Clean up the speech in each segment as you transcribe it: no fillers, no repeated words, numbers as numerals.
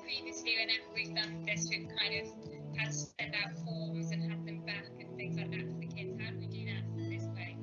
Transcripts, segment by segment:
Previously, whenever we've done this, we've kind of had to send out forms and had them back and things like that for the kids. How do we do that this way?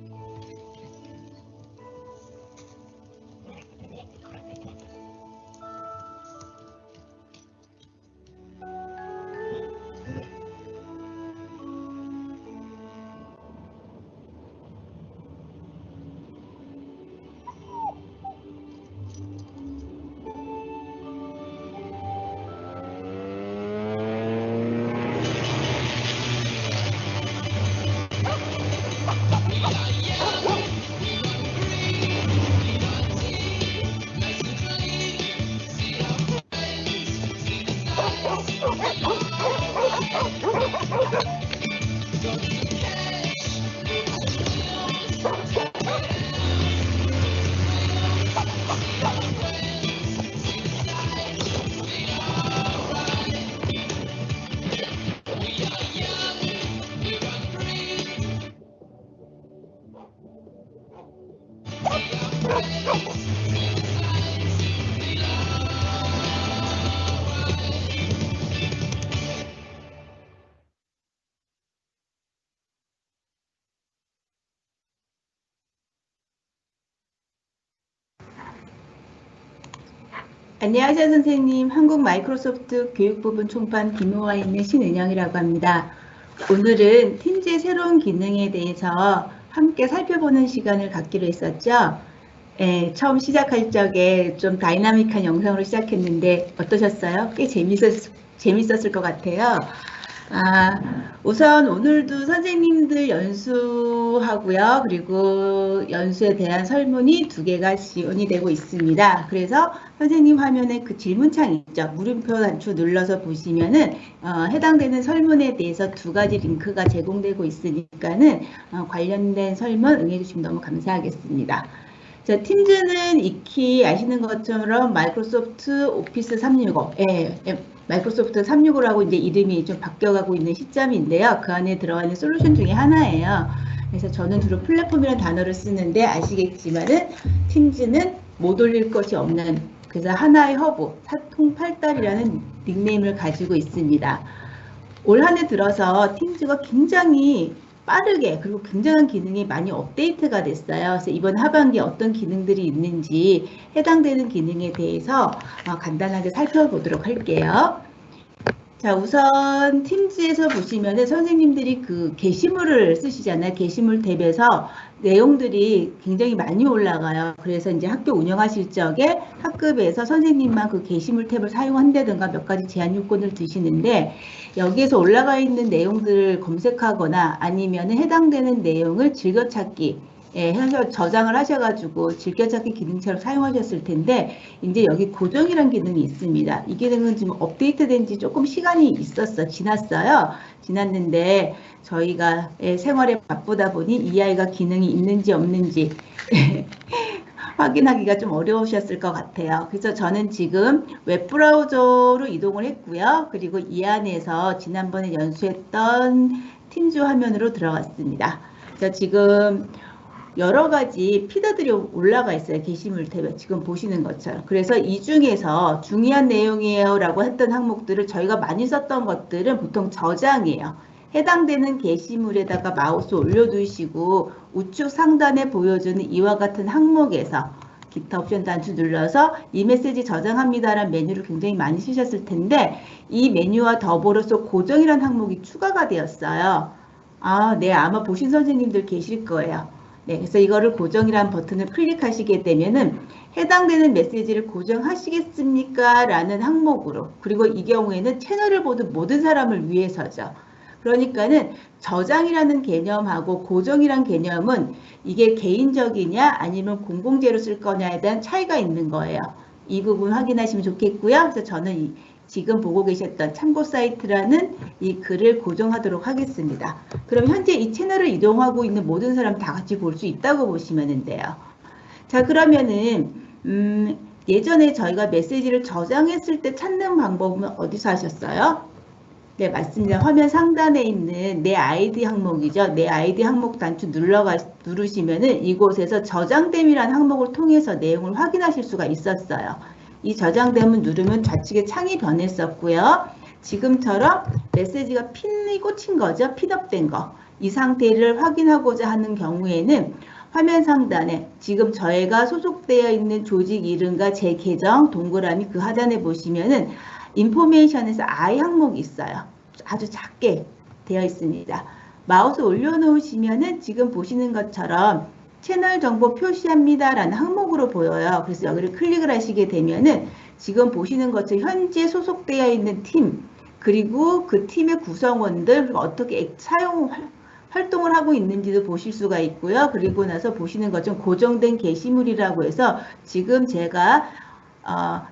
안녕하세요, 선생님. 한국 마이크로소프트 교육부분 총판 김호와 있는 신은영이라고 합니다. 오늘은 팀즈의 새로운 기능에 대해서 함께 살펴보는 시간을 갖기로 했었죠. 처음 시작할 적에 좀 다이나믹한 영상으로 시작했는데 어떠셨어요? 꽤 재밌었을 것 같아요. 우선 오늘도 선생님들 연수하고요. 그리고 연수에 대한 설문이 2개가 지원이 되고 있습니다. 그래서 선생님 화면에 그 질문창 있죠. 물음표 단추 눌러서 보시면은 해당되는 설문에 대해서 2가지 링크가 제공되고 있으니까는 관련된 설문 응해주시면 너무 감사하겠습니다. 자, 팀즈는 익히 아시는 것처럼 마이크로소프트 오피스 365, 마이크로소프트 365라고 이제 이름이 좀 바뀌어가고 있는 시점인데요. 그 안에 들어가는 솔루션 중에 하나예요. 그래서 저는 주로 플랫폼이라는 단어를 쓰는데 아시겠지만은 팀즈는 못 올릴 것이 없는, 그래서 하나의 허브, 사통팔달이라는 닉네임을 가지고 있습니다. 올 한 해 들어서 팀즈가 굉장히 빠르게 그리고 굉장한 기능이 많이 업데이트가 됐어요. 그래서 이번 하반기에 어떤 기능들이 있는지 해당되는 기능에 대해서 간단하게 살펴보도록 할게요. 자, 우선 팀즈에서 보시면은 선생님들이 그 게시물을 쓰시잖아요. 게시물 탭에서 내용들이 굉장히 많이 올라가요. 그래서 이제 학교 운영하실 적에 학급에서 선생님만 그 게시물 탭을 사용한다든가 몇 가지 제한 요건을 두시는데, 여기에서 올라가 있는 내용들을 검색하거나 아니면 해당되는 내용을 즐겨찾기 해서 저장을 하셔가지고 즐겨찾기 기능처럼 사용하셨을 텐데, 이제 여기 고정이라는 기능이 있습니다. 이 기능은 지금 업데이트된 지 조금 시간이 지났어요. 지났는데 저희가 생활에 바쁘다 보니 이 아이가 기능이 있는지 없는지 확인하기가 좀 어려우셨을 것 같아요. 그래서 저는 지금 웹브라우저로 이동을 했고요. 그리고 이 안에서 지난번에 연수했던 팀즈 화면으로 들어갔습니다. 그래서 지금 여러 가지 피드들이 올라가 있어요. 게시물 탭에 지금 보시는 것처럼. 그래서 이 중에서 중요한 내용이에요 라고 했던 항목들을 저희가 많이 썼던 것들은 보통 저장이에요. 해당되는 게시물에다가 마우스 올려두시고 우측 상단에 보여주는 이와 같은 항목에서 기타 옵션 단추 눌러서 이 메시지 저장합니다라는 메뉴를 굉장히 많이 쓰셨을 텐데, 이 메뉴와 더불어서 고정이라는 항목이 추가가 되었어요. 네, 아마 보신 선생님들 계실 거예요. 네, 그래서 이거를 고정이라는 버튼을 클릭하시게 되면은 해당되는 메시지를 고정하시겠습니까? 라는 항목으로, 그리고 이 경우에는 채널을 보는 모든 사람을 위해서죠. 그러니까는 저장이라는 개념하고 고정이란 개념은 이게 개인적이냐 아니면 공공재로 쓸 거냐에 대한 차이가 있는 거예요. 이 부분 확인하시면 좋겠고요. 그래서 저는 지금 보고 계셨던 참고 사이트라는 이 글을 고정하도록 하겠습니다. 그럼 현재 이 채널을 이동하고 있는 모든 사람 다 같이 볼 수 있다고 보시면 돼요. 자, 그러면은 예전에 저희가 메시지를 저장했을 때 찾는 방법은 어디서 하셨어요? 네, 맞습니다. 화면 상단에 있는 내 아이디 항목이죠. 내 아이디 항목 단추 누르시면은 이곳에서 저장됨이라는 항목을 통해서 내용을 확인하실 수가 있었어요. 이 저장됨을 누르면 좌측에 창이 변했었고요. 지금처럼 메시지가 핀이 꽂힌 거죠. 핀업된 거. 이 상태를 확인하고자 하는 경우에는 화면 상단에 지금 저희가 소속되어 있는 조직 이름과 제 계정 동그라미 그 하단에 보시면은 인포메이션에서 I 항목이 있어요. 아주 작게 되어 있습니다. 마우스 올려놓으시면은 지금 보시는 것처럼 채널 정보 표시합니다 라는 항목으로 보여요. 그래서 여기를 클릭을 하시게 되면은 지금 보시는 것처럼 현재 소속되어 있는 팀 그리고 그 팀의 구성원들 어떻게 활동을 하고 있는지도 보실 수가 있고요. 그리고 나서 보시는 것처럼 고정된 게시물이라고 해서 지금 제가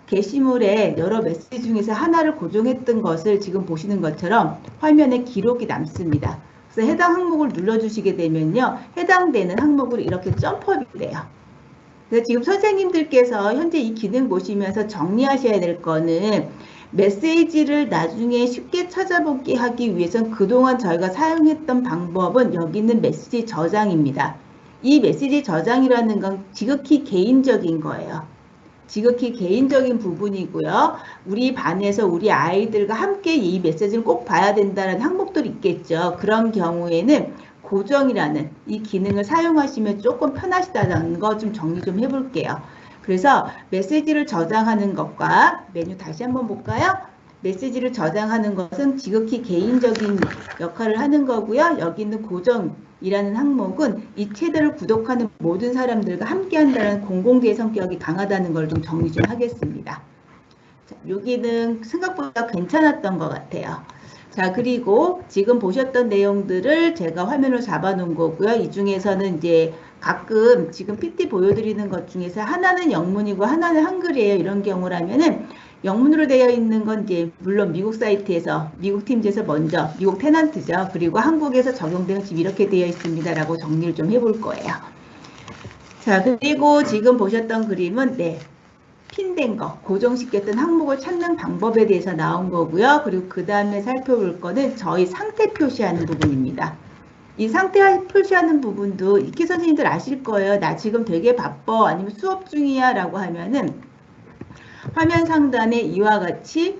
게시물에 여러 메시지 중에서 하나를 고정했던 것을 지금 보시는 것처럼 화면에 기록이 남습니다. 그래서 해당 항목을 눌러주시게 되면요. 해당되는 항목으로 이렇게 점프업이 돼요. 그래서 지금 선생님들께서 현재 이 기능 보시면서 정리하셔야 될 거는 메시지를 나중에 쉽게 찾아보게 하기 위해선 그동안 저희가 사용했던 방법은 여기 있는 메시지 저장입니다. 이 메시지 저장이라는 건 지극히 개인적인 거예요. 지극히 개인적인 부분이고요. 우리 반에서 우리 아이들과 함께 이 메시지를 꼭 봐야 된다는 항목들이 있겠죠. 그런 경우에는 고정이라는 이 기능을 사용하시면 조금 편하시다는 거 좀 정리 좀 해볼게요. 그래서 메시지를 저장하는 것과 메뉴 다시 한번 볼까요? 메시지를 저장하는 것은 지극히 개인적인 역할을 하는 거고요. 여기 있는 고정이라는 항목은 이 채널을 구독하는 모든 사람들과 함께 한다는 공공재 성격이 강하다는 걸 좀 정리 좀 하겠습니다. 자, 여기는 생각보다 괜찮았던 것 같아요. 자, 그리고 지금 보셨던 내용들을 제가 화면으로 잡아 놓은 거고요. 이 중에서는 이제 가끔 지금 PT 보여드리는 것 중에서 하나는 영문이고 하나는 한글이에요. 이런 경우라면은 영문으로 되어 있는 건 이제 물론 미국 사이트에서 미국 팀즈에서 먼저 미국 테넌트죠. 그리고 한국에서 적용되는 지금 이렇게 되어 있습니다라고 정리를 좀 해볼 거예요. 자, 그리고 지금 보셨던 그림은 핀된 거, 고정시켰던 항목을 찾는 방법에 대해서 나온 거고요. 그리고 그 다음에 살펴볼 거는 저희 상태 표시하는 부분입니다. 이 상태 표시하는 부분도 이키 선생님들 아실 거예요. 나 지금 되게 바빠 아니면 수업 중이야 라고 하면은 화면 상단에 이와 같이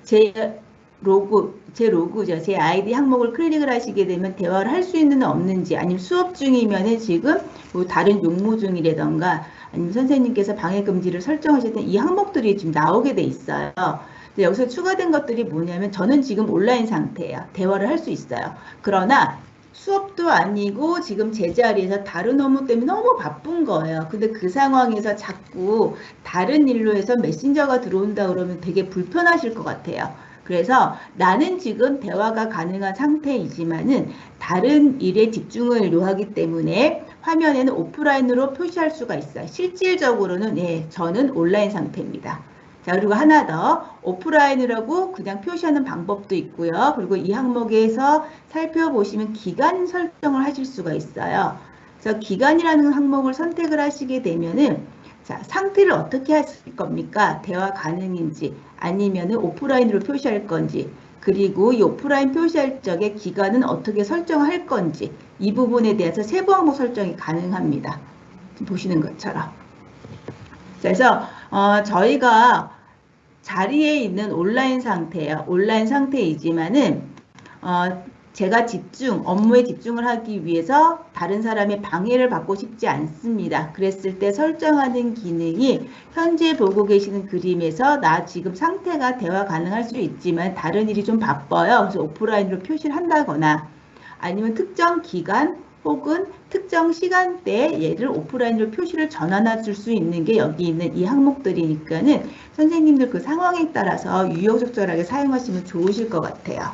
제 로그죠. 제 아이디 항목을 클릭을 하시게 되면 대화를 할 수 있는 없는지 아니면 수업 중이면은 지금 뭐 다른 용무 중이라던가 아니면 선생님께서 방해 금지를 설정하셨던 이 항목들이 지금 나오게 돼 있어요. 여기서 추가된 것들이 뭐냐면 저는 지금 온라인 상태예요. 대화를 할 수 있어요. 그러나 수업도 아니고 지금 제자리에서 다른 업무 때문에 너무 바쁜 거예요. 근데 그 상황에서 자꾸 다른 일로 해서 메신저가 들어온다 그러면 되게 불편하실 것 같아요. 그래서 나는 지금 대화가 가능한 상태이지만은 다른 일에 집중을 요하기 때문에 화면에는 오프라인으로 표시할 수가 있어요. 실질적으로는 저는 온라인 상태입니다. 자, 그리고 하나 더 오프라인이라고 그냥 표시하는 방법도 있고요. 그리고 이 항목에서 살펴보시면 기간 설정을 하실 수가 있어요. 그래서 기간이라는 항목을 선택을 하시게 되면은 자, 상태를 어떻게 하실 겁니까? 대화 가능인지 아니면은 오프라인으로 표시할 건지 그리고 이 오프라인 표시할 적에 기간은 어떻게 설정할 건지 이 부분에 대해서 세부 항목 설정이 가능합니다. 보시는 것처럼. 그래서 저희가 자리에 있는 온라인 상태예요. 온라인 상태이지만은 제가 업무에 집중을 하기 위해서 다른 사람의 방해를 받고 싶지 않습니다. 그랬을 때 설정하는 기능이 현재 보고 계시는 그림에서 나 지금 상태가 대화 가능할 수 있지만 다른 일이 좀 바빠요. 그래서 오프라인으로 표시를 한다거나 아니면 특정 기간 혹은 특정 시간대에 얘를 오프라인으로 표시를 전환해 줄 수 있는 게 여기 있는 이 항목들이니까는 선생님들 그 상황에 따라서 유용적절하게 사용하시면 좋으실 것 같아요.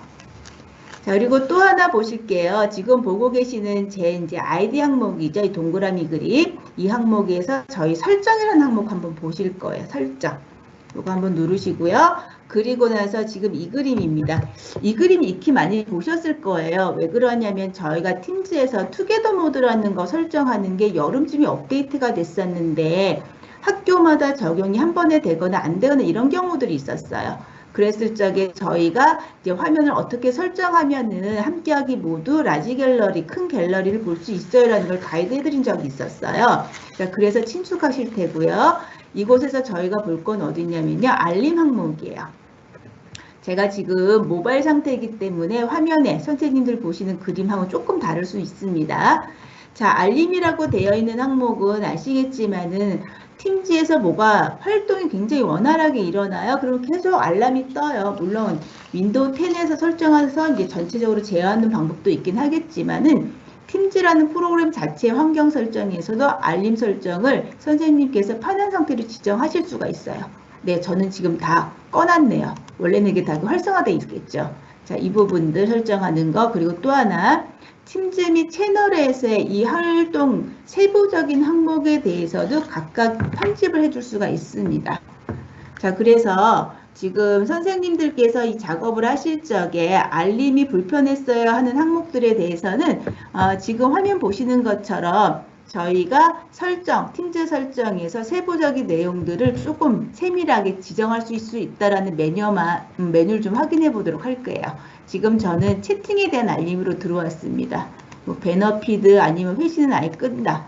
자, 그리고 또 하나 보실게요. 지금 보고 계시는 제 이제 아이디 항목이죠. 이 동그라미 그림. 이 항목에서 저희 설정이라는 항목 한번 보실 거예요. 설정. 이거 한번 누르시고요. 그리고 나서 지금 이 그림입니다. 이 그림 익히 많이 보셨을 거예요. 왜 그러냐면 저희가 팀즈에서 투게더 모드라는 거 설정하는 게 여름쯤에 업데이트가 됐었는데 학교마다 적용이 한 번에 되거나 안 되거나 이런 경우들이 있었어요. 그랬을 적에 저희가 이제 화면을 어떻게 설정하면은 함께하기 모두 라지 갤러리, 큰 갤러리를 볼 수 있어요라는 걸 가이드 해드린 적이 있었어요. 자, 그래서 친숙하실 테고요. 이곳에서 저희가 볼 건 어디 있냐면요. 알림 항목이에요. 제가 지금 모바일 상태이기 때문에 화면에 선생님들 보시는 그림하고 조금 다를 수 있습니다. 자, 알림이라고 되어 있는 항목은 아시겠지만은 팀즈에서 뭐가 활동이 굉장히 원활하게 일어나요. 그럼 계속 알람이 떠요. 물론 윈도우 10에서 설정해서 이제 전체적으로 제어하는 방법도 있긴 하겠지만은 팀즈라는 프로그램 자체의 환경 설정에서도 알림 설정을 선생님께서 파는 상태로 지정하실 수가 있어요. 네, 저는 지금 다 꺼놨네요. 원래는 이게 다 활성화되어 있겠죠. 자, 이 부분들 설정하는 거. 그리고 또 하나 팀즈 및 채널에서의 이 활동 세부적인 항목에 대해서도 각각 편집을 해줄 수가 있습니다. 자, 그래서 지금 선생님들께서 이 작업을 하실 적에 알림이 불편했어요 하는 항목들에 대해서는 지금 화면 보시는 것처럼 저희가 팀즈 설정에서 세부적인 내용들을 조금 세밀하게 지정할 수 있다라는 메뉴를 좀 확인해 보도록 할 거예요. 지금 저는 채팅에 대한 알림으로 들어왔습니다. 뭐 배너 피드 아니면 회신은 아예 끈다.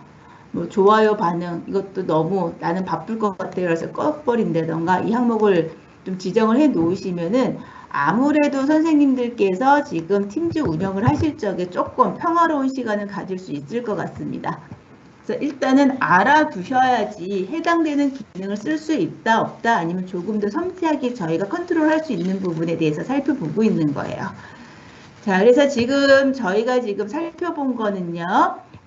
뭐 좋아요 반응 이것도 너무 나는 바쁠 것 같아요. 그래서 꺼버린다던가 이 항목을 좀 지정을 해 놓으시면은 아무래도 선생님들께서 지금 팀즈 운영을 하실 적에 조금 평화로운 시간을 가질 수 있을 것 같습니다. 그래서 일단은 알아두셔야지 해당되는 기능을 쓸 수 있다 없다 아니면 조금 더 섬세하게 저희가 컨트롤할 수 있는 부분에 대해서 살펴보고 있는 거예요. 자, 그래서 지금 저희가 지금 살펴본 거는요.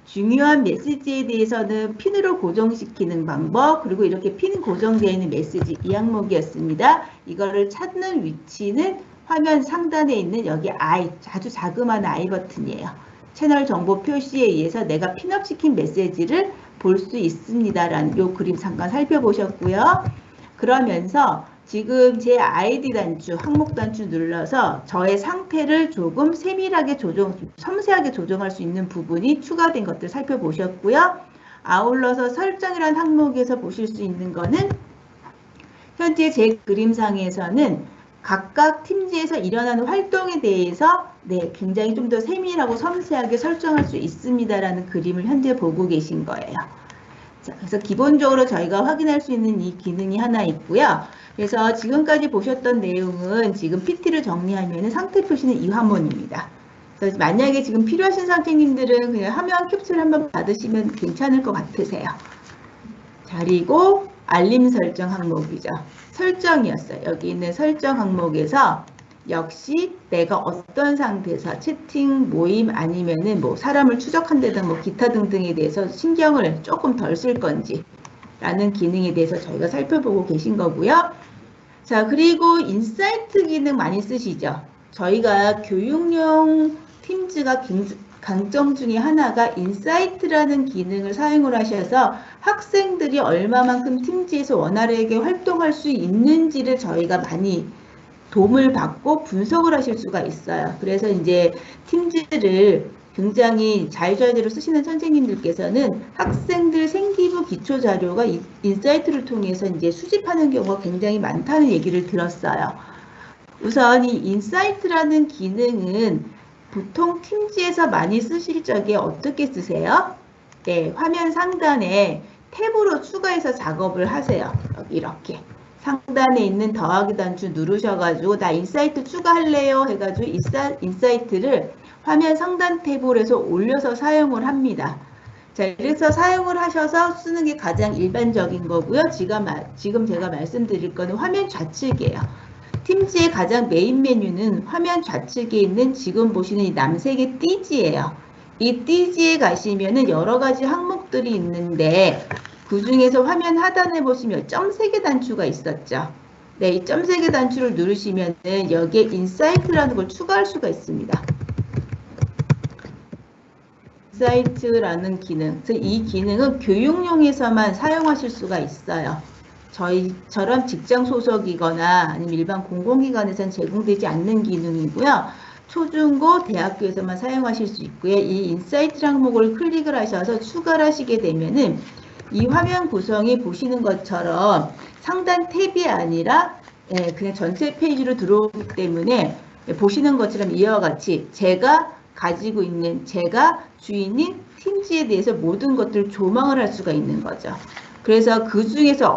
중요한 메시지에 대해서는 핀으로 고정시키는 방법, 그리고 이렇게 핀 고정되어 있는 메시지 이 항목이었습니다. 이거를 찾는 위치는 화면 상단에 있는 여기 I, 아주 자그마한 I 버튼이에요. 채널 정보 표시에 의해서 내가 핀업시킨 메시지를 볼 수 있습니다라는 요 그림 잠깐 살펴보셨고요. 그러면서 지금 제 아이디 단추, 항목 단추 눌러서 저의 상태를 조금 세밀하게 섬세하게 조정할 수 있는 부분이 추가된 것들 살펴보셨고요. 아울러서 설정이라는 항목에서 보실 수 있는 거는 현재 제 그림상에서는 각각 팀즈에서 일어나는 활동에 대해서 굉장히 좀 더 세밀하고 섬세하게 설정할 수 있습니다라는 그림을 현재 보고 계신 거예요. 자, 그래서 기본적으로 저희가 확인할 수 있는 이 기능이 하나 있고요. 그래서 지금까지 보셨던 내용은 지금 PT를 정리하면 상태 표시는 이 화면입니다. 그래서 만약에 지금 필요하신 선생님들은 그냥 화면 캡처를 한번 받으시면 괜찮을 것 같으세요. 자, 그리고 알림 설정 항목이죠. 설정이었어요. 여기 있는 설정 항목에서 역시 내가 어떤 상태에서 채팅, 모임 아니면은 뭐 사람을 추적한다든 뭐 기타 등등에 대해서 신경을 조금 덜 쓸 건지 라는 기능에 대해서 저희가 살펴보고 계신 거고요. 자, 그리고 인사이트 기능 많이 쓰시죠. 저희가 교육용 팀즈가 강점 중에 하나가 인사이트라는 기능을 사용을 하셔서 학생들이 얼마만큼 팀즈에서 원활하게 활동할 수 있는지를 저희가 많이 도움을 받고 분석을 하실 수가 있어요. 그래서 이제 팀즈를 굉장히 자유자재로 쓰시는 선생님들께서는 학생들 생기부 기초 자료가 인사이트를 통해서 이제 수집하는 경우가 굉장히 많다는 얘기를 들었어요. 우선 이 인사이트라는 기능은 보통 팀즈에서 많이 쓰실 적에 어떻게 쓰세요? 네, 화면 상단에 탭으로 추가해서 작업을 하세요. 이렇게 상단에 있는 더하기 단추 누르셔가지고 나 인사이트 추가할래요 해가지고 인사이트를 화면 상단 탭으로 해서 올려서 사용을 합니다. 자, 이래서 사용을 하셔서 쓰는 게 가장 일반적인 거고요. 지금 제가 말씀드릴 거는 화면 좌측이에요. 팀즈의 가장 메인 메뉴는 화면 좌측에 있는 지금 보시는 이 남색의 띠지예요. 이 띠지에 가시면은 여러 가지 항목들이 있는데 그 중에서 화면 하단에 보시면 점 3개 단추가 있었죠. 네, 이 점 3개 단추를 누르시면은 여기에 인사이트라는 걸 추가할 수가 있습니다. 인사이트라는 기능. 그래서 이 기능은 교육용에서만 사용하실 수가 있어요. 저희처럼 직장 소속이거나 아니면 일반 공공기관에서는 제공되지 않는 기능이고요. 초중고 대학교에서만 사용하실 수 있고요. 이 인사이트 항목을 클릭을 하셔서 추가를 하시게 되면은 이 화면 구성이 보시는 것처럼 상단 탭이 아니라 그냥 전체 페이지로 들어오기 때문에 보시는 것처럼 이와 같이 제가 가지고 있는 제가 주인인 팀지에 대해서 모든 것들을 조망을 할 수가 있는 거죠. 그래서 그 중에서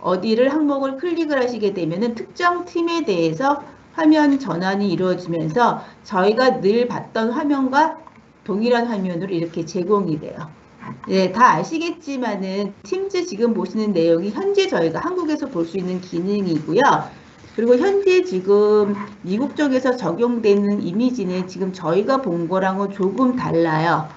어디를 항목을 클릭을 하시게 되면은 특정 팀에 대해서 화면 전환이 이루어지면서 저희가 늘 봤던 화면과 동일한 화면으로 이렇게 제공이 돼요. 네, 다 아시겠지만은 팀즈 지금 보시는 내용이 현재 저희가 한국에서 볼 수 있는 기능이고요. 그리고 현재 지금 미국 쪽에서 적용되는 이미지는 지금 저희가 본 거랑은 조금 달라요.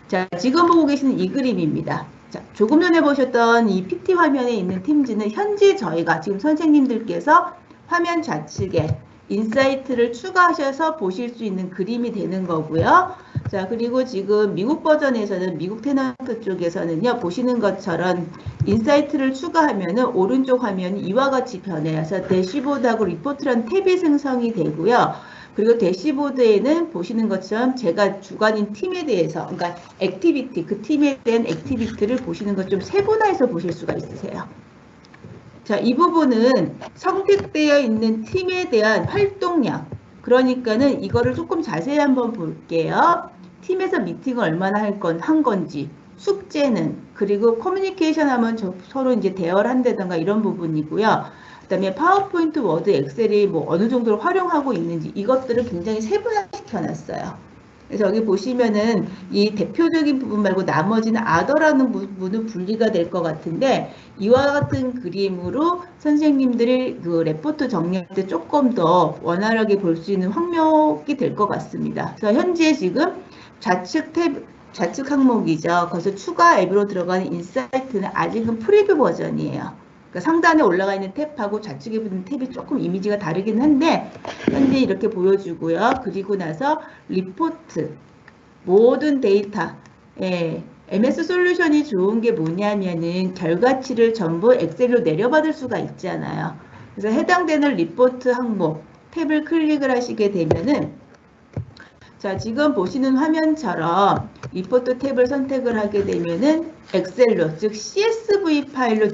자, 지금 보고 계시는 이 그림입니다. 자, 조금 전에 보셨던 이 PT 화면에 있는 팀즈는 현재 저희가 지금 선생님들께서 화면 좌측에 인사이트를 추가하셔서 보실 수 있는 그림이 되는 거고요. 자, 그리고 지금 미국 버전에서는 미국 테넌트 쪽에서는요. 보시는 것처럼 인사이트를 추가하면은 오른쪽 화면이 이와 같이 변해서 대시보드하고 리포트라는 탭이 생성이 되고요. 그리고 대시보드에는 보시는 것처럼 제가 주관인 팀에 대해서 그러니까 액티비티, 그 팀에 대한 액티비티를 보시는 것 좀 세분화해서 보실 수가 있으세요. 자, 이 부분은 선택되어 있는 팀에 대한 활동량. 그러니까는 이거를 조금 자세히 한번 볼게요. 팀에서 미팅을 얼마나 한 건지, 숙제는, 그리고 커뮤니케이션 하면 서로 이제 대화를 한다던가 이런 부분이고요. 그다음에 파워포인트, 워드, 엑셀이 뭐 어느 정도로 활용하고 있는지 이것들을 굉장히 세분화시켜 놨어요. 그래서 여기 보시면은 이 대표적인 부분 말고 나머지는 아더라는 부분은 분리가 될 것 같은데 이와 같은 그림으로 선생님들이 그 레포트 정리할 때 조금 더 원활하게 볼 수 있는 항목이 될 것 같습니다. 그래서 현재 지금 좌측 항목이죠. 거기서 추가 앱으로 들어가는 인사이트는 아직은 프리뷰 버전이에요. 그러니까 상단에 올라가 있는 탭하고 좌측에 있는 탭이 조금 이미지가 다르긴 한데 현재 이렇게 보여주고요. 그리고 나서 리포트, 모든 데이터, MS 솔루션이 좋은 게 뭐냐면은 결과치를 전부 엑셀로 내려받을 수가 있잖아요. 그래서 해당되는 리포트 항목 탭을 클릭을 하시게 되면은 자, 지금 보시는 화면처럼 리포트 탭을 선택을 하게 되면은 엑셀로, 즉 CSV 파일로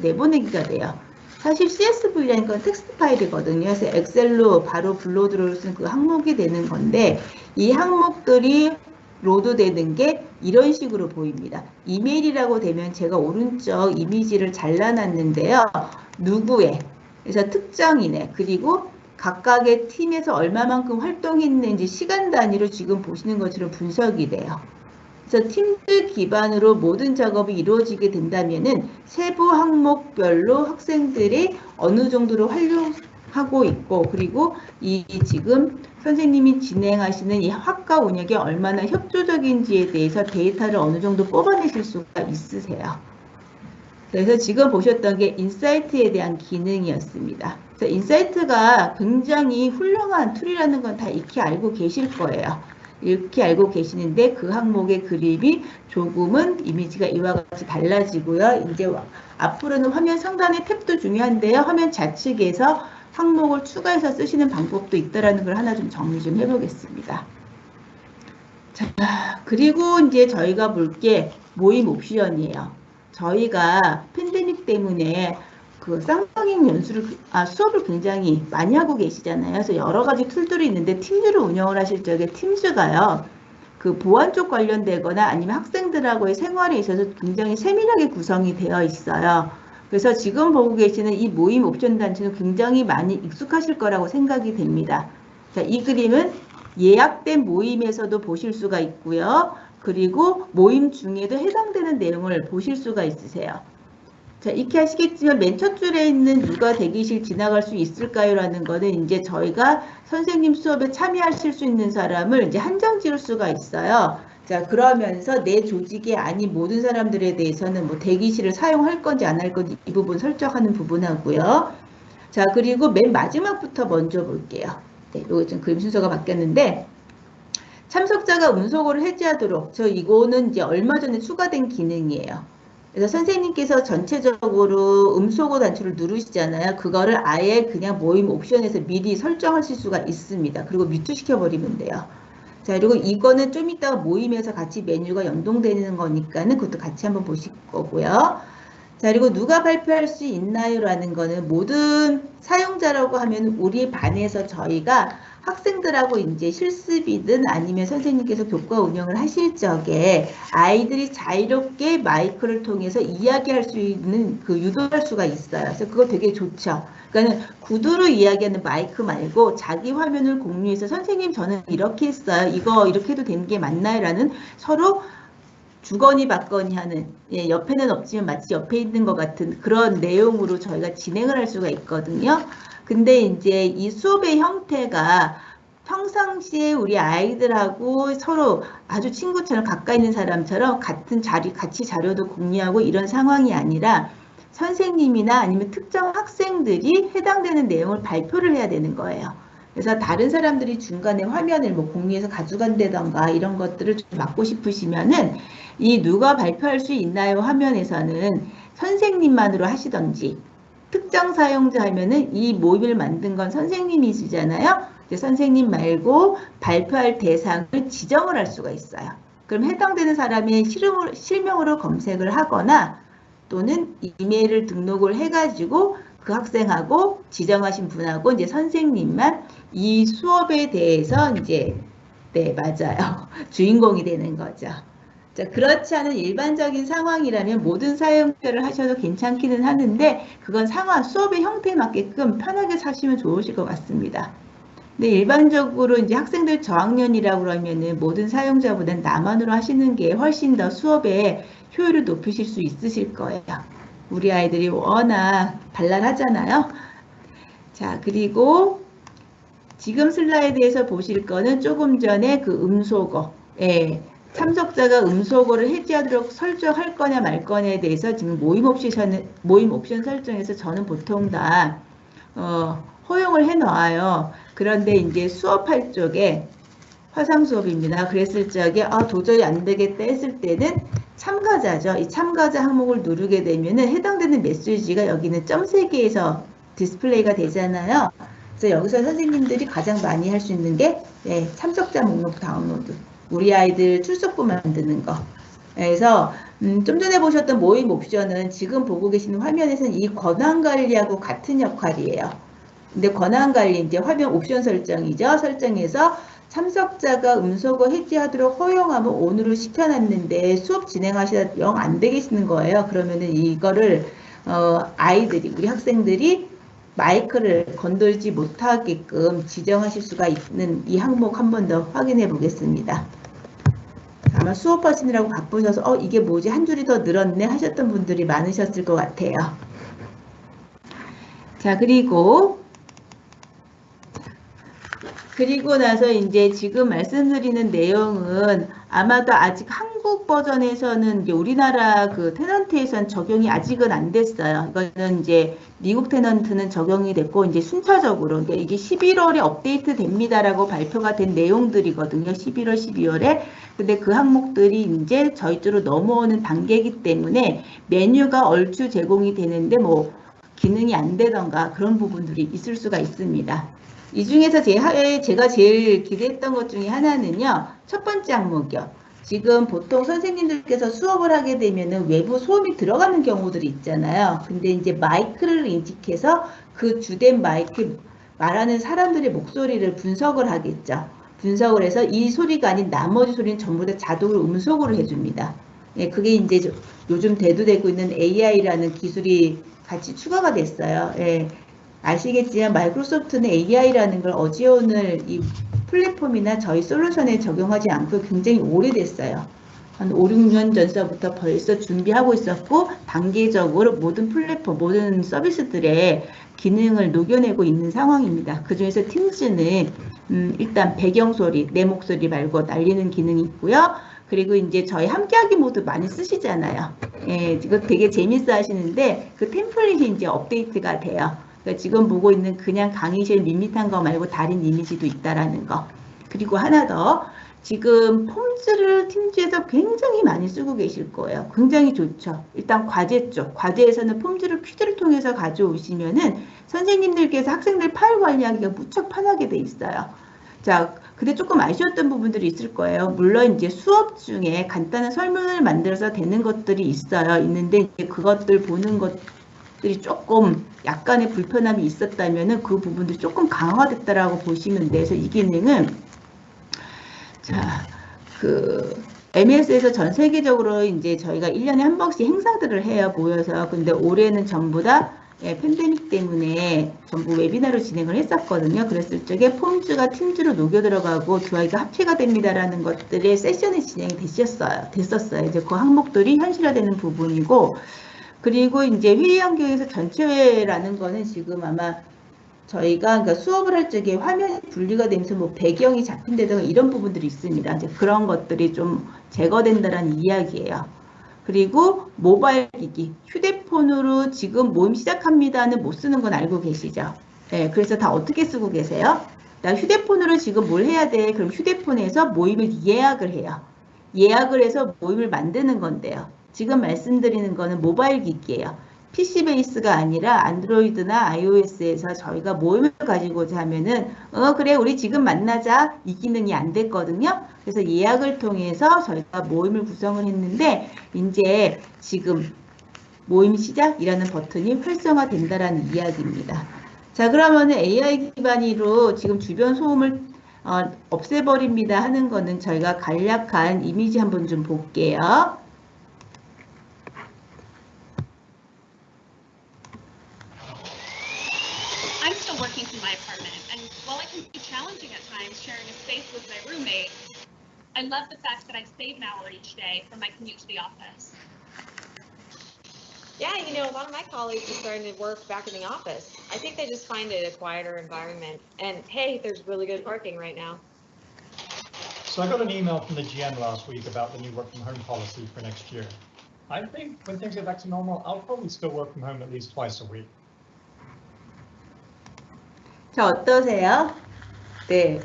내보내기가 돼요. 사실 CSV라는 건 텍스트 파일이거든요. 그래서 엑셀로 바로 불러 들어올 수 있는 그 항목이 되는 건데 이 항목들이 로드되는 게 이런 식으로 보입니다. 이메일이라고 되면 제가 오른쪽 이미지를 잘라놨는데요. 누구의, 그래서 특정인의, 그리고 각각의 팀에서 얼마만큼 활동했는지 시간 단위로 지금 보시는 것처럼 분석이 돼요. 그래서 팀들 기반으로 모든 작업이 이루어지게 된다면은 세부 항목별로 학생들이 어느 정도로 활용하고 있고 그리고 이 지금 선생님이 진행하시는 이 학과 운영이 얼마나 협조적인지에 대해서 데이터를 어느 정도 뽑아내실 수가 있으세요. 그래서 지금 보셨던 게 인사이트에 대한 기능이었습니다. 그래서 인사이트가 굉장히 훌륭한 툴이라는 건 다 익히 알고 계실 거예요. 이렇게 알고 계시는데 그 항목의 그림이 조금은 이미지가 이와 같이 달라지고요. 이제 앞으로는 화면 상단의 탭도 중요한데요. 화면 좌측에서 항목을 추가해서 쓰시는 방법도 있다라는 걸 하나 좀 정리 좀 해보겠습니다. 자, 그리고 이제 저희가 볼 게 모임 옵션이에요. 저희가 팬데믹 때문에 그 쌍방향 수업을 굉장히 많이 하고 계시잖아요. 그래서 여러 가지 툴들이 있는데 팀즈를 운영을 하실 적에 팀즈가요. 그 보안 쪽 관련되거나 아니면 학생들하고의 생활에 있어서 굉장히 세밀하게 구성이 되어 있어요. 그래서 지금 보고 계시는 이 모임 옵션 단추는 굉장히 많이 익숙하실 거라고 생각이 됩니다. 자, 이 그림은 예약된 모임에서도 보실 수가 있고요. 그리고 모임 중에도 해당되는 내용을 보실 수가 있으세요. 자, 익히 아시겠지만 맨 첫 줄에 있는 누가 대기실 지나갈 수 있을까요? 라는 거는 이제 저희가 선생님 수업에 참여하실 수 있는 사람을 이제 한정 지을 수가 있어요. 자, 그러면서 내 조직이 아닌 모든 사람들에 대해서는 뭐 대기실을 사용할 건지 안 할 건지 이 부분 설정하는 부분하고요. 자, 그리고 맨 마지막부터 먼저 볼게요. 네, 이거 좀 그림 순서가 바뀌었는데, 참석자가 음소거를 해지하도록, 이거는 이제 얼마 전에 추가된 기능이에요. 그래서 선생님께서 전체적으로 음소거 단추를 누르시잖아요. 그거를 아예 그냥 모임 옵션에서 미리 설정하실 수가 있습니다. 그리고 뮤트 시켜버리면 돼요. 자, 그리고 이거는 좀 이따가 모임에서 같이 메뉴가 연동되는 거니까는 그것도 같이 한번 보실 거고요. 자, 그리고 누가 발표할 수 있나요? 라는 거는 모든 사용자라고 하면 우리 반에서 저희가 학생들하고 이제 실습이든 아니면 선생님께서 교과 운영을 하실 적에 아이들이 자유롭게 마이크를 통해서 이야기할 수 있는 유도할 수가 있어요. 그래서 그거 되게 좋죠. 그러니까 구두로 이야기하는 마이크 말고 자기 화면을 공유해서 선생님 저는 이렇게 했어요. 이거 이렇게 해도 되는 게 맞나요? 라는 서로 주거니 받거니 하는, 예, 옆에는 없지만 마치 옆에 있는 것 같은 그런 내용으로 저희가 진행을 할 수가 있거든요. 근데 이제 이 수업의 형태가 평상시에 우리 아이들하고 서로 아주 친구처럼 가까이 있는 사람처럼 같은 같이 자료도 공유하고 이런 상황이 아니라 선생님이나 아니면 특정 학생들이 해당되는 내용을 발표를 해야 되는 거예요. 그래서 다른 사람들이 중간에 화면을 뭐 공유해서 가져간다던가 이런 것들을 좀 막고 싶으시면은 이 누가 발표할 수 있나요 화면에서는 선생님만으로 하시던지 특정 사용자 하면은 이 모임을 만든 건 선생님이시잖아요. 선생님 말고 발표할 대상을 지정을 할 수가 있어요. 그럼 해당되는 사람의 실명으로 검색을 하거나 또는 이메일을 등록을 해가지고 그 학생하고 지정하신 분하고 이제 선생님만 이 수업에 대해서 이제 네, 맞아요. 주인공이 되는 거죠. 자, 그렇지 않은 일반적인 상황이라면 모든 사용자를 하셔도 괜찮기는 하는데 그건 상황, 수업의 형태에 맞게끔 편하게 사시면 좋으실 것 같습니다. 근데 일반적으로 이제 학생들 저학년이라고 그러면은 모든 사용자보다는 남한으로 하시는 게 훨씬 더 수업의 효율을 높이실 수 있으실 거예요. 우리 아이들이 워낙 발랄하잖아요. 자, 그리고 지금 슬라이드에서 보실 거는 조금 전에 그 음소거, 예, 참석자가 음소거를 해지하도록 설정할 거냐 말 거냐에 대해서 지금 모임 옵션 설정에서 저는 보통 다 허용을 해 놓아요. 그런데 이제 수업할 쪽에 화상 수업입니다. 그랬을 적에 도저히 안 되겠다 했을 때는 참가자죠. 이 참가자 항목을 누르게 되면은 해당되는 메시지가 여기는 점 3개에서 디스플레이가 되잖아요. 그래서 여기서 선생님들이 가장 많이 할 수 있는 게 참석자 목록 다운로드, 우리 아이들 출석부 만드는 거. 그래서 좀 전에 보셨던 모임 옵션은 지금 보고 계시는 화면에서는 이 권한 관리하고 같은 역할이에요. 근데 권한 관리 이제 화면 옵션 설정이죠. 설정해서 참석자가 음소거 해지하도록 허용하면 ON으로 시켜놨는데 수업 진행하시다 영 안 되시는 거예요. 그러면은 이거를 아이들이 우리 학생들이 마이크를 건들지 못하게끔 지정하실 수가 있는 이 항목 한 번 더 확인해 보겠습니다. 아마 수업하시느라고 바쁘셔서 이게 뭐지 한 줄이 더 늘었네 하셨던 분들이 많으셨을 것 같아요. 자, 그리고 나서 이제 지금 말씀드리는 내용은 아마도 아직 한국 버전에서는 이제 우리나라 그 테넌트에선 적용이 아직은 안 됐어요. 이거는 이제 미국 테넌트는 적용이 됐고 이제 순차적으로 이게 11월에 업데이트 됩니다라고 발표가 된 내용들이거든요. 11월, 12월에. 근데 그 항목들이 이제 저희 쪽으로 넘어오는 단계이기 때문에 메뉴가 얼추 제공이 되는데 뭐 기능이 안 되던가 그런 부분들이 있을 수가 있습니다. 이 중에서 제가 제일 기대했던 것 중에 하나는요. 첫 번째 항목이요. 지금 보통 선생님들께서 수업을 하게 되면은 외부 소음이 들어가는 경우들이 있잖아요. 근데 이제 마이크를 인식해서 그 주된 마이크 말하는 사람들의 목소리를 분석을 하겠죠. 분석을 해서 이 소리가 아닌 나머지 소리는 전부 다 자동으로 음소거를 해줍니다. 예, 그게 이제 요즘 대두되고 있는 AI라는 기술이 같이 추가가 됐어요. 예. 아시겠지만 마이크로소프트는 AI라는 걸 어지온을 이 플랫폼이나 저희 솔루션에 적용하지 않고 굉장히 오래됐어요. 한 5, 6년 전서부터 벌써 준비하고 있었고 단계적으로 모든 플랫폼, 모든 서비스들의 기능을 녹여내고 있는 상황입니다. 그중에서 팀즈는 일단 배경소리, 내 목소리 말고 날리는 기능이 있고요. 그리고 이제 저희 함께하기 모드 많이 쓰시잖아요. 예, 이거 되게 재밌어 하시는데 그 템플릿이 이제 업데이트가 돼요. 그러니까 지금 보고 있는 그냥 강의실 밋밋한 거 말고 다른 이미지도 있다라는 거. 그리고 하나 더, 지금 폼즈를 팀즈에서 굉장히 많이 쓰고 계실 거예요. 굉장히 좋죠. 일단 과제 쪽, 과제에서는 폼즈를 퀴즈를 통해서 가져오시면은 선생님들께서 학생들 파일 관리하기가 무척 편하게 돼 있어요. 자, 근데 조금 아쉬웠던 부분들이 있을 거예요. 물론 이제 수업 중에 간단한 설문을 만들어서 되는 것들이 있어요. 있는데 이제 그것들 보는 것들이 조금 약간의 불편함이 있었다면은 그 부분들이 조금 강화됐다라고 보시면 돼서 이 기능은 자, MS에서 전 세계적으로 이제 저희가 1년에 한 번씩 행사들을 해요, 모여서. 근데 올해는 전부 다 팬데믹 때문에 전부 웨비나로 진행을 했었거든요. 그랬을 적에 폼즈가 팀즈로 녹여 들어가고 두 아이가 합체가 됩니다라는 것들의 세션이 진행이 됐었어요. 이제 그 항목들이 현실화되는 부분이고, 그리고 이제 회의 환경에서 전체회라는 거는 지금 아마 저희가 그러니까 수업을 할 적에 화면이 분리가 되면서 뭐 배경이 잡힌다든가 이런 부분들이 있습니다. 이제 그런 것들이 좀 제거된다라는 이야기예요. 그리고 모바일 기기, 휴대폰으로 지금 모임 시작합니다는 못 쓰는 건 알고 계시죠? 네, 그래서 다 어떻게 쓰고 계세요? 나 휴대폰으로 지금 뭘 해야 돼? 그럼 휴대폰에서 모임을 예약을 해요. 예약을 해서 모임을 만드는 건데요. 지금 말씀드리는 거는 모바일 기기예요. PC 베이스가 아니라 안드로이드나 iOS에서 저희가 모임을 가지고자 하면은 그래 우리 지금 만나자 이 기능이 안 됐거든요. 그래서 예약을 통해서 저희가 모임을 구성을 했는데 이제 지금 모임 시작이라는 버튼이 활성화된다라는 이야기입니다. 자, 그러면은 AI 기반으로 지금 주변 소음을 없애버립니다 하는 거는 저희가 간략한 이미지 한번 좀 볼게요. I'm still working from my apartment, and while it can be challenging at times sharing a space with my roommate, I love the fact that I save an hour each day for my commute to the office. Yeah, you know, a lot of my colleagues are starting to work back in the office. I think they just find it a quieter environment. And hey, there's really good parking right now. So I got an email from the GM last week about the new work from home policy for next year. I think when things get back to normal, I'll probably still work from home at least twice a week. 자, 어떠세요? 네.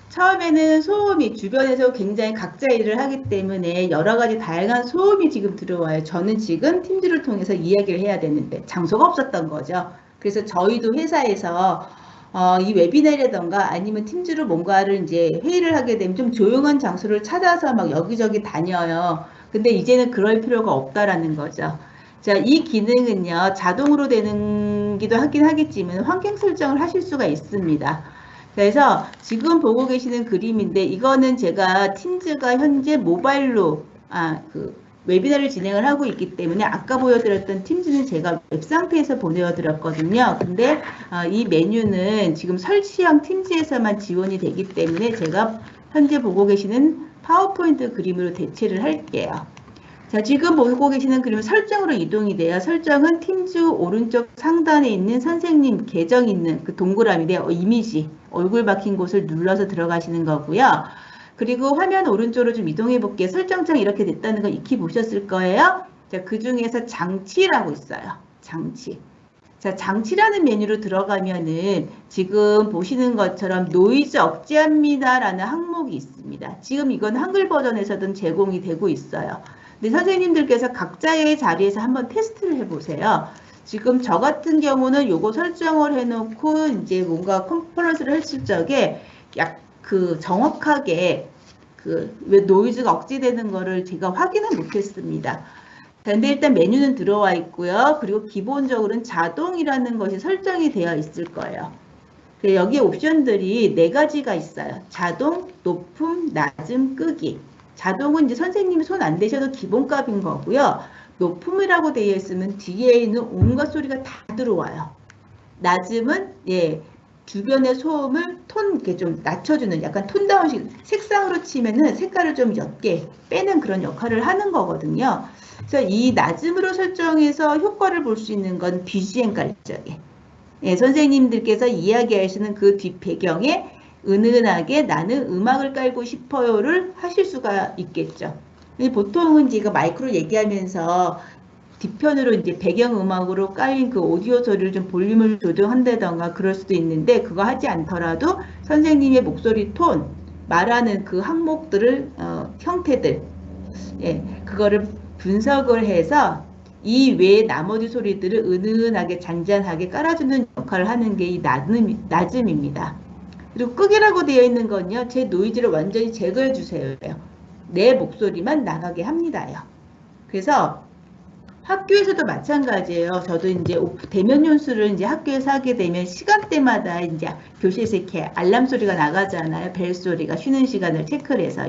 처음에는 소음이 주변에서 굉장히 각자 일을 하기 때문에 여러 가지 다양한 소음이 지금 들어와요. 저는 지금 팀즈를 통해서 이야기를 해야 되는데 장소가 없었던 거죠. 그래서 저희도 회사에서 이 웨비나이라던가 아니면 팀즈로 뭔가를 이제 회의를 하게 되면 좀 조용한 장소를 찾아서 막 여기저기 다녀요. 근데 이제는 그럴 필요가 없다라는 거죠. 자, 이 기능은요, 자동으로 되는 기도 하긴 하겠지만 환경 설정을 하실 수가 있습니다. 그래서 지금 보고 계시는 그림인데 이거는 제가 팀즈가 현재 모바일로 웨비나를 진행을 하고 있기 때문에 아까 보여드렸던 팀즈는 제가 웹 상태에서 보내드렸거든요. 근데 이 메뉴는 지금 설치형 팀즈에서만 지원이 되기 때문에 제가 현재 보고 계시는 파워포인트 그림으로 대체를 할게요. 자, 지금 보고 계시는 그림은 설정으로 이동이 돼요. 설정은 팀즈 오른쪽 상단에 있는 선생님 계정 있는 그 동그라미인데 이미지, 얼굴 박힌 곳을 눌러서 들어가시는 거고요. 그리고 화면 오른쪽으로 좀 이동해 볼게요. 설정창 이렇게 됐다는 거 익히 보셨을 거예요. 자, 그 중에서 장치라고 있어요. 장치. 자, 장치라는 메뉴로 들어가면은 지금 보시는 것처럼 노이즈 억제합니다라는 항목이 있습니다. 지금 이건 한글 버전에서든 제공이 되고 있어요. 근데 선생님들께서 각자의 자리에서 한번 테스트를 해보세요. 지금 저 같은 경우는 요거 설정을 해놓고 이제 뭔가 컨퍼런스를 했을 적에 정확하게 왜 노이즈가 억제되는 거를 제가 확인을 못했습니다. 근데 일단 메뉴는 들어와 있고요. 그리고 기본적으로는 자동이라는 것이 설정이 되어 있을 거예요. 여기 옵션들이 4가지가 있어요. 자동, 높음, 낮음, 끄기. 자동은 이제 선생님이 손 안 대셔도 기본값인 거고요. 높음이라고 되어 있으면 뒤에 있는 온갖 소리가 다 들어와요. 낮음은 주변의 소음을 톤 이렇게 좀 낮춰주는 약간 톤다운식 색상으로 치면은 색깔을 좀 옅게 빼는 그런 역할을 하는 거거든요. 그래서 이 낮음으로 설정해서 효과를 볼 수 있는 건 BGM 깔짝에 예, 선생님들께서 이야기하시는 그 뒷 배경에 은은하게 나는 음악을 깔고 싶어요를 하실 수가 있겠죠. 보통은 제가 마이크로 얘기하면서 뒤편으로 이제 배경음악으로 깔린 그 오디오 소리를 좀 볼륨을 조정한다던가 그럴 수도 있는데 그거 하지 않더라도 선생님의 목소리 톤, 말하는 그 항목들을 형태들 예, 그거를 분석을 해서 이 외의 나머지 소리들을 은은하게 잔잔하게 깔아주는 역할을 하는 게 이 낮음입니다. 그리고 끄기라고 되어 있는 건요. 제 노이즈를 완전히 제거해 주세요. 내 목소리만 나가게 합니다요. 그래서 학교에서도 마찬가지예요. 저도 이제 대면 연수를 이제 학교에서 하게 되면 시간대마다 이제 교실에서 이렇게 알람 소리가 나가잖아요. 벨 소리가 쉬는 시간을 체크를 해서.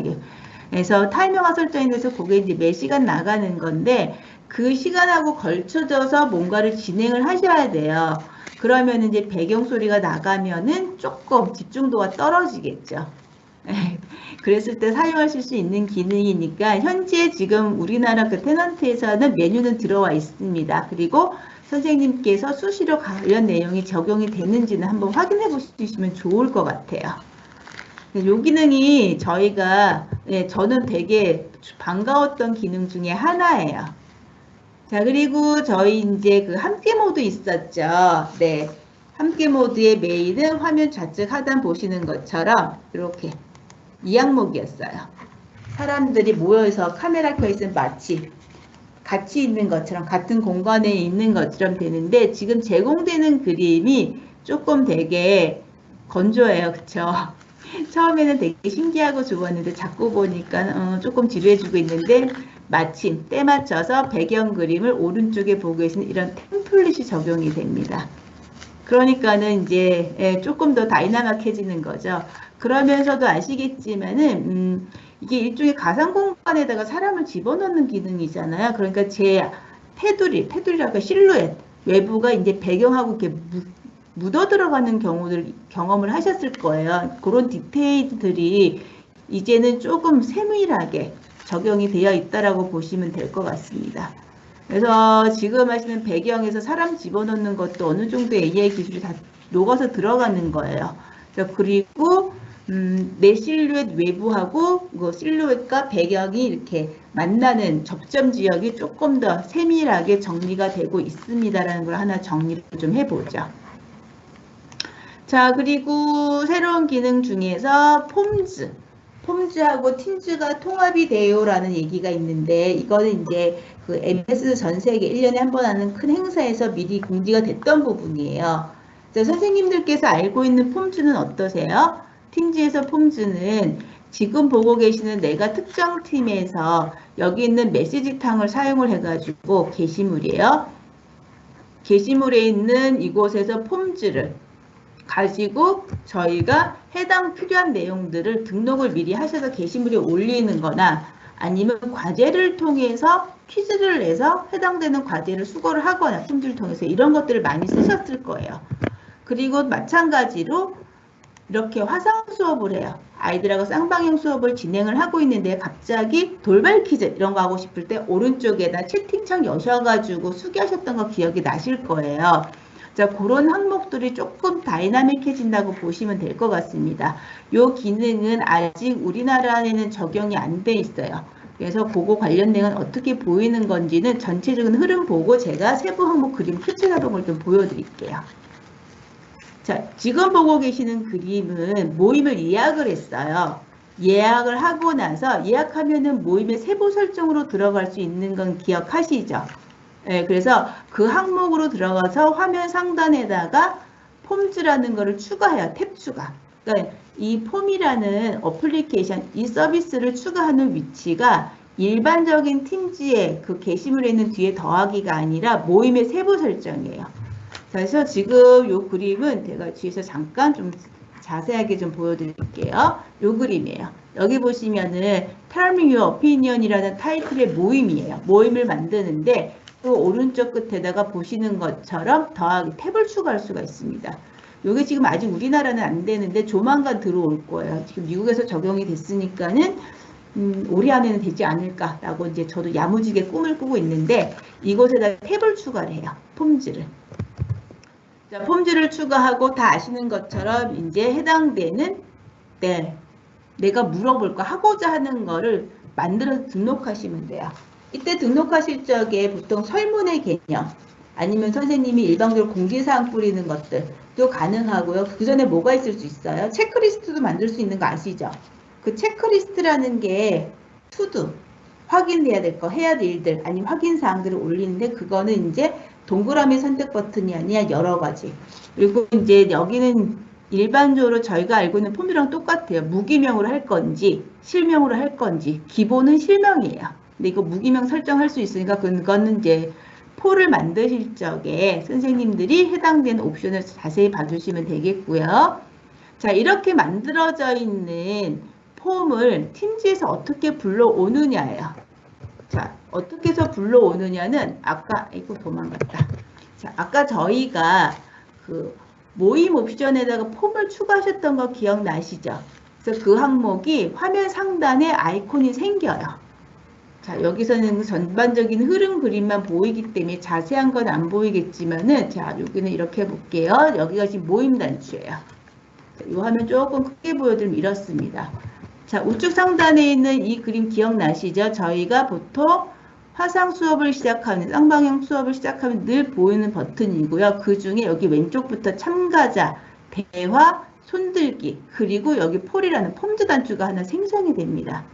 그래서 타이머가 설정이 돼서 그게 이제 매 시간 나가는 건데 그 시간하고 걸쳐져서 뭔가를 진행을 하셔야 돼요. 그러면 이제 배경 소리가 나가면은 조금 집중도가 떨어지겠죠. 그랬을 때 사용하실 수 있는 기능이니까 현재 지금 우리나라 그 테넌트에서는 메뉴는 들어와 있습니다. 그리고 선생님께서 수시로 관련 내용이 적용이 되는지는 한번 확인해 보시면 좋을 것 같아요. 이 기능이 저희가 저는 되게 반가웠던 기능 중에 하나예요. 자, 그리고 저희 이제 그 함께 모드 있었죠. 네. 함께 모드의 메인은 화면 좌측 하단 보시는 것처럼 이렇게 이 항목이었어요. 사람들이 모여서 카메라 켜 있으면 마치 같이 있는 것처럼 같은 공간에 있는 것처럼 되는데 지금 제공되는 그림이 조금 되게 건조해요. 그쵸? 처음에는 되게 신기하고 좋았는데 자꾸 보니까 조금 지루해지고 있는데 마침 때 맞춰서 배경 그림을 오른쪽에 보고 계시는 이런 템플릿이 적용이 됩니다. 그러니까는 이제 조금 더 다이나믹해지는 거죠. 그러면서도 아시겠지만은 이게 일종의 가상 공간에다가 사람을 집어넣는 기능이잖아요. 그러니까 제 테두리랄까 실루엣 외부가 이제 배경하고 이렇게 묻어 들어가는 경험을 하셨을 거예요. 그런 디테일들이 이제는 조금 세밀하게 적용이 되어 있다라고 보시면 될 것 같습니다. 그래서 지금 하시는 배경에서 사람 집어넣는 것도 어느 정도 AI 기술이 다 녹아서 들어가는 거예요. 그리고 내 실루엣 외부하고 그 실루엣과 배경이 이렇게 만나는 접점 지역이 조금 더 세밀하게 정리가 되고 있습니다라는 걸 하나 정리를 좀 해보죠. 자, 그리고 새로운 기능 중에서 폼즈하고 팀즈가 통합이 돼요라는 얘기가 있는데 이거는 이제 그 MS 전 세계 1년에 한 번 하는 큰 행사에서 미리 공지가 됐던 부분이에요. 자, 선생님들께서 알고 있는 폼즈는 어떠세요? 팀즈에서 폼즈는 지금 보고 계시는 내가 특정 팀에서 여기 있는 메시지 탕을 사용을 해가지고 게시물이에요. 게시물에 있는 이곳에서 폼즈를 가지고 저희가 해당 필요한 내용들을 등록을 미리 하셔서 게시물에 올리는 거나 아니면 과제를 통해서 퀴즈를 내서 해당되는 과제를 수거를 하거나 폼즈를 통해서 이런 것들을 많이 쓰셨을 거예요. 그리고 마찬가지로 이렇게 화상 수업을 해요. 아이들하고 쌍방향 수업을 진행을 하고 있는데 갑자기 돌발 퀴즈 이런 거 하고 싶을 때 오른쪽에다 채팅창 여셔가지고 수기하셨던 거 기억이 나실 거예요. 자, 그런 항목들이 조금 다이나믹해진다고 보시면 될 것 같습니다. 이 기능은 아직 우리나라에는 적용이 안 돼 있어요. 그래서 그거 관련 내용은 어떻게 보이는 건지는 전체적인 흐름 보고 제가 세부 항목 그림 퀴즈 자동을 좀 보여드릴게요. 자, 지금 보고 계시는 그림은 모임을 예약을 했어요. 예약을 하고 나서 예약하면은 모임의 세부 설정으로 들어갈 수 있는 건 기억하시죠? 네, 그래서 그 항목으로 들어가서 화면 상단에다가 폼즈라는 거를 추가해요. 탭 추가. 그러니까 이 폼이라는 어플리케이션, 이 서비스를 추가하는 위치가 일반적인 팀즈의 그 게시물에 있는 뒤에 더하기가 아니라 모임의 세부 설정이에요. 그래서 지금 이 그림은 제가 뒤에서 잠깐 좀 자세하게 좀 보여드릴게요. 이 그림이에요. 여기 보시면은 Tell me your opinion이라는 타이틀의 모임이에요. 모임을 만드는데 또 오른쪽 끝에다가 보시는 것처럼 더하기 탭을 추가할 수가 있습니다. 이게 지금 아직 우리나라는 안 되는데 조만간 들어올 거예요. 지금 미국에서 적용이 됐으니까는 올해 안에는 되지 않을까라고 이제 저도 야무지게 꿈을 꾸고 있는데 이곳에다 탭을 추가를 해요. 폼즈를. 자, 폼즈를 추가하고 다 아시는 것처럼 이제 해당되는 내가 물어볼 거 하고자 하는 거를 만들어서 등록하시면 돼요. 이때 등록하실 적에 보통 설문의 개념 아니면 선생님이 일방적으로 공지사항 뿌리는 것들도 가능하고요. 그 전에 뭐가 있을 수 있어요? 체크리스트도 만들 수 있는 거 아시죠? 그 체크리스트라는 게 투두, 확인해야 될 거, 해야 될 일들, 아니면 확인사항들을 올리는데 그거는 이제 동그라미 선택 버튼이 아니라 여러 가지. 그리고 이제 여기는 일반적으로 저희가 알고 있는 폼이랑 똑같아요. 무기명으로 할 건지, 실명으로 할 건지. 기본은 실명이에요. 근데 이거 무기명 설정할 수 있으니까 그거는 이제 폴을 만드실 적에 선생님들이 해당되는 옵션을 자세히 봐주시면 되겠고요. 자, 이렇게 만들어져 있는 폼을 팀즈에서 어떻게 불러오느냐예요. 자, 어떻게 해서 불러오느냐는 아까 이거 도망갔다. 자, 아까 저희가 그 모임 옵션에다가 폼을 추가하셨던 거 기억나시죠? 그래서 그 항목이 화면 상단에 아이콘이 생겨요. 자, 여기서는 전반적인 흐름 그림만 보이기 때문에 자세한 건 안 보이겠지만은, 자, 여기는 이렇게 해볼게요. 여기가 지금 모임 단추예요. 자, 이 화면 조금 크게 보여드리면 이렇습니다. 자, 우측 상단에 있는 이 그림 기억나시죠? 저희가 보통 화상 수업을 시작하는, 쌍방향 수업을 시작하면 늘 보이는 버튼이고요. 그 중에 여기 왼쪽부터 참가자, 대화, 손들기, 그리고 여기 폴이라는 폼즈 단추가 하나 생성이 됩니다.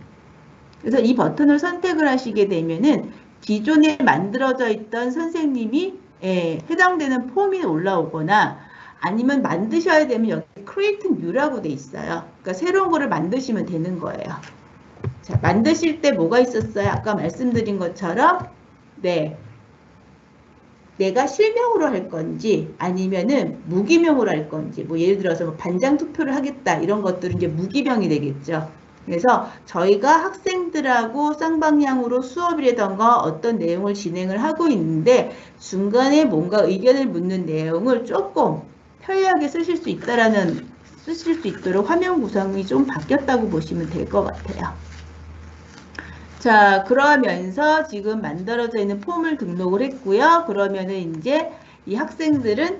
그래서 이 버튼을 선택을 하시게 되면은 기존에 만들어져 있던 선생님이 해당되는 폼이 올라오거나 아니면 만드셔야 되면 여기 Create New라고 돼 있어요. 그러니까 새로운 거를 만드시면 되는 거예요. 자, 만드실 때 뭐가 있었어요? 아까 말씀드린 것처럼 내가 실명으로 할 건지 아니면은 무기명으로 할 건지, 뭐 예를 들어서 뭐 반장 투표를 하겠다 이런 것들은 이제 무기명이 되겠죠. 그래서 저희가 학생들하고 쌍방향으로 수업이라던가 어떤 내용을 진행을 하고 있는데 중간에 뭔가 의견을 묻는 내용을 조금 편리하게 쓰실 수 있도록 화면 구성이 좀 바뀌었다고 보시면 될 것 같아요. 자, 그러면서 지금 만들어져 있는 폼을 등록을 했고요. 그러면은 이제 이 학생들은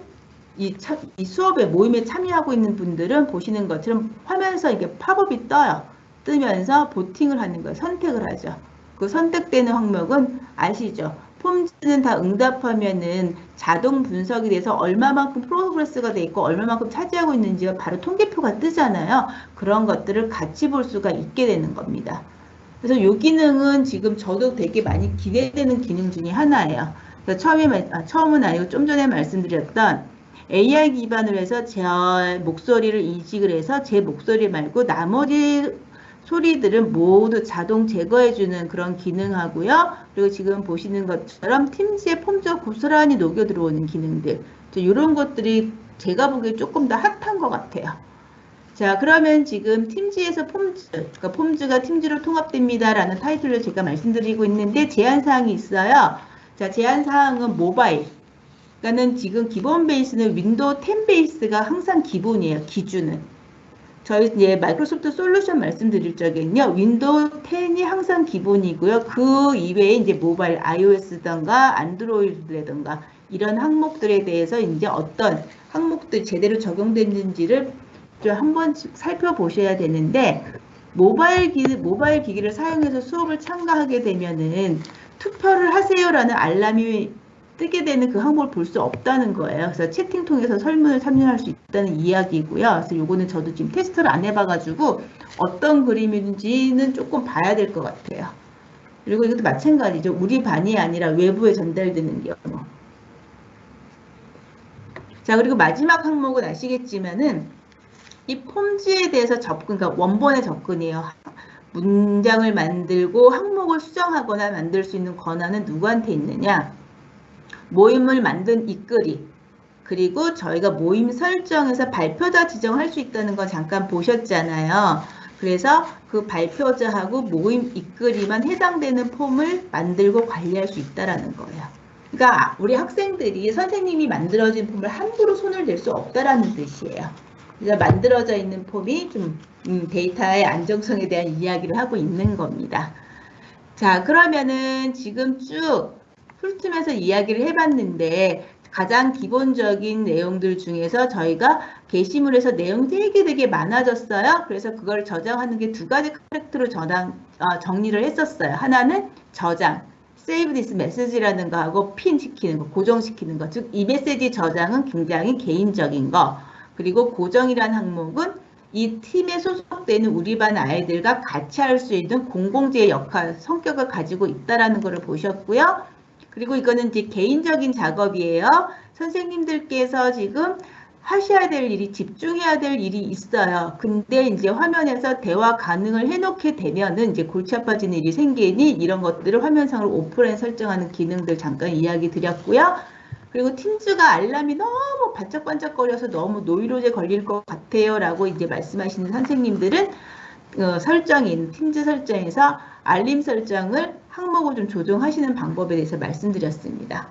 이 수업에 모임에 참여하고 있는 분들은 보시는 것처럼 화면에서 이게 팝업이 뜨면서 보팅을 하는 거예요. 선택을 하죠. 그 선택되는 항목은 아시죠? 폼즈는 다 응답하면은 자동 분석이 돼서 얼마만큼 프로그레스가 돼 있고 얼마만큼 차지하고 있는지가 바로 통계표가 뜨잖아요. 그런 것들을 같이 볼 수가 있게 되는 겁니다. 그래서 이 기능은 지금 저도 되게 많이 기대되는 기능 중에 하나예요. 그래서 처음은 아니고 좀 전에 말씀드렸던 AI 기반으로 해서 제 목소리를 인식을 해서 제 목소리 말고 나머지 소리들은 모두 자동 제거해주는 그런 기능하고요. 그리고 지금 보시는 것처럼 팀즈의 폼즈가 고스란히 녹여 들어오는 기능들. 이런 것들이 제가 보기에 조금 더 핫한 것 같아요. 자, 그러면 지금 팀즈에서 그러니까 폼즈가 팀즈로 통합됩니다라는 타이틀로 제가 말씀드리고 있는데 제한사항이 있어요. 자, 제한사항은 모바일. 그러니까는 지금 기본 베이스는 윈도우 10 베이스가 항상 기본이에요. 기준은. 저희 이제 마이크로소프트 솔루션 말씀드릴 적에는요, 윈도우 10이 항상 기본이고요. 그 이외에 이제 모바일, iOS든가 안드로이드라든가 이런 항목들에 대해서 이제 어떤 항목들이 제대로 적용됐는지를 좀 한 번씩 살펴보셔야 되는데, 모바일 기기를 사용해서 수업을 참가하게 되면은 투표를 하세요라는 알람이 뜨게 되는 그 항목을 볼 수 없다는 거예요. 그래서 채팅 통해서 설문을 참여할 수 있다는 이야기고요. 그래서 요거는 저도 지금 테스트를 안 해봐가지고 어떤 그림인지는 조금 봐야 될 것 같아요. 그리고 이것도 마찬가지죠. 우리 반이 아니라 외부에 전달되는 경우. 자, 그리고 마지막 항목은 아시겠지만은 이 폼즈에 대해서 그러니까 원본의 접근이에요. 문장을 만들고 항목을 수정하거나 만들 수 있는 권한은 누구한테 있느냐? 모임을 만든 이끌이, 그리고 저희가 모임 설정에서 발표자 지정할 수 있다는 거 잠깐 보셨잖아요. 그래서 그 발표자하고 모임 이끌이만 해당되는 폼을 만들고 관리할 수 있다는 거예요. 그러니까 우리 학생들이 선생님이 만들어진 폼을 함부로 손을 댈 수 없다라는 뜻이에요. 그래서 만들어져 있는 폼이 좀 데이터의 안정성에 대한 이야기를 하고 있는 겁니다. 자, 그러면은 지금 쭉 훑으면서 이야기를 해봤는데 가장 기본적인 내용들 중에서 저희가 게시물에서 내용이 되게 많아졌어요. 그래서 그걸 저장하는 게 2가지 캐릭터로 정리를 했었어요. 하나는 저장, save this message라는 거하고 핀 시키는 거, 고정시키는 거. 즉, 이 메시지 저장은 굉장히 개인적인 거. 그리고 고정이라는 항목은 이 팀에 소속되는 우리 반 아이들과 같이 할 수 있는 공공재의 역할, 성격을 가지고 있다라는 것을 보셨고요. 그리고 이거는 이제 개인적인 작업이에요. 선생님들께서 지금 하셔야 될 일이, 집중해야 될 일이 있어요. 근데 이제 화면에서 대화 가능을 해놓게 되면은 이제 골치 아파지는 일이 생기니 이런 것들을 화면상으로 오프라인 설정하는 기능들 잠깐 이야기 드렸고요. 그리고 팀즈가 알람이 너무 반짝반짝거려서 너무 노이로제 걸릴 것 같아요 라고 이제 말씀하시는 선생님들은 설정인 팀즈 설정에서 알림 설정을 항목을 좀 조정하시는 방법에 대해서 말씀드렸습니다.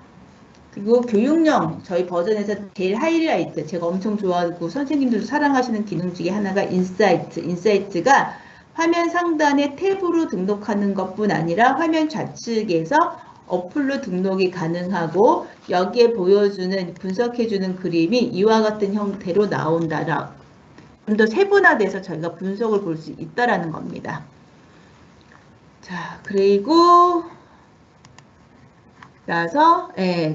그리고 교육용 저희 버전에서 제일 하이라이트, 제가 엄청 좋아하고 선생님들도 사랑하시는 기능 중에 하나가 인사이트. 인사이트가 화면 상단에 탭으로 등록하는 것뿐 아니라 화면 좌측에서 어플로 등록이 가능하고 여기에 보여주는, 분석해주는 그림이 이와 같은 형태로 나온다라. 좀 더 세분화돼서 저희가 분석을 볼 수 있다라는 겁니다. 자, 그리고 나서,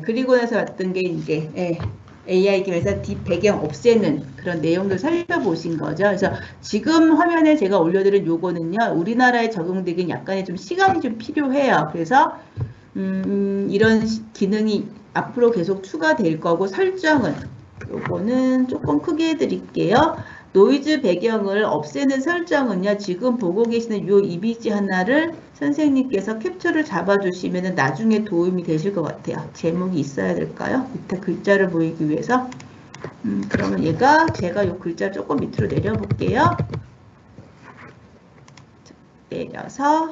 그리고 나서 봤던 게 이제, AI 기반에서 뒷 배경 없애는 그런 내용들 살펴보신 거죠. 그래서 지금 화면에 제가 올려드린 요거는요, 우리나라에 적용되긴 약간의 좀 시간이 좀 필요해요. 그래서, 이런 기능이 앞으로 계속 추가될 거고, 설정은, 요거는 조금 크게 해드릴게요. 노이즈 배경을 없애는 설정은요, 지금 보고 계시는 요 이미지 하나를 선생님께서 캡처를 잡아주시면 나중에 도움이 되실 것 같아요. 제목이 있어야 될까요? 밑에 글자를 보이기 위해서. 그러면 제가 요 글자 조금 밑으로 내려볼게요. 내려서,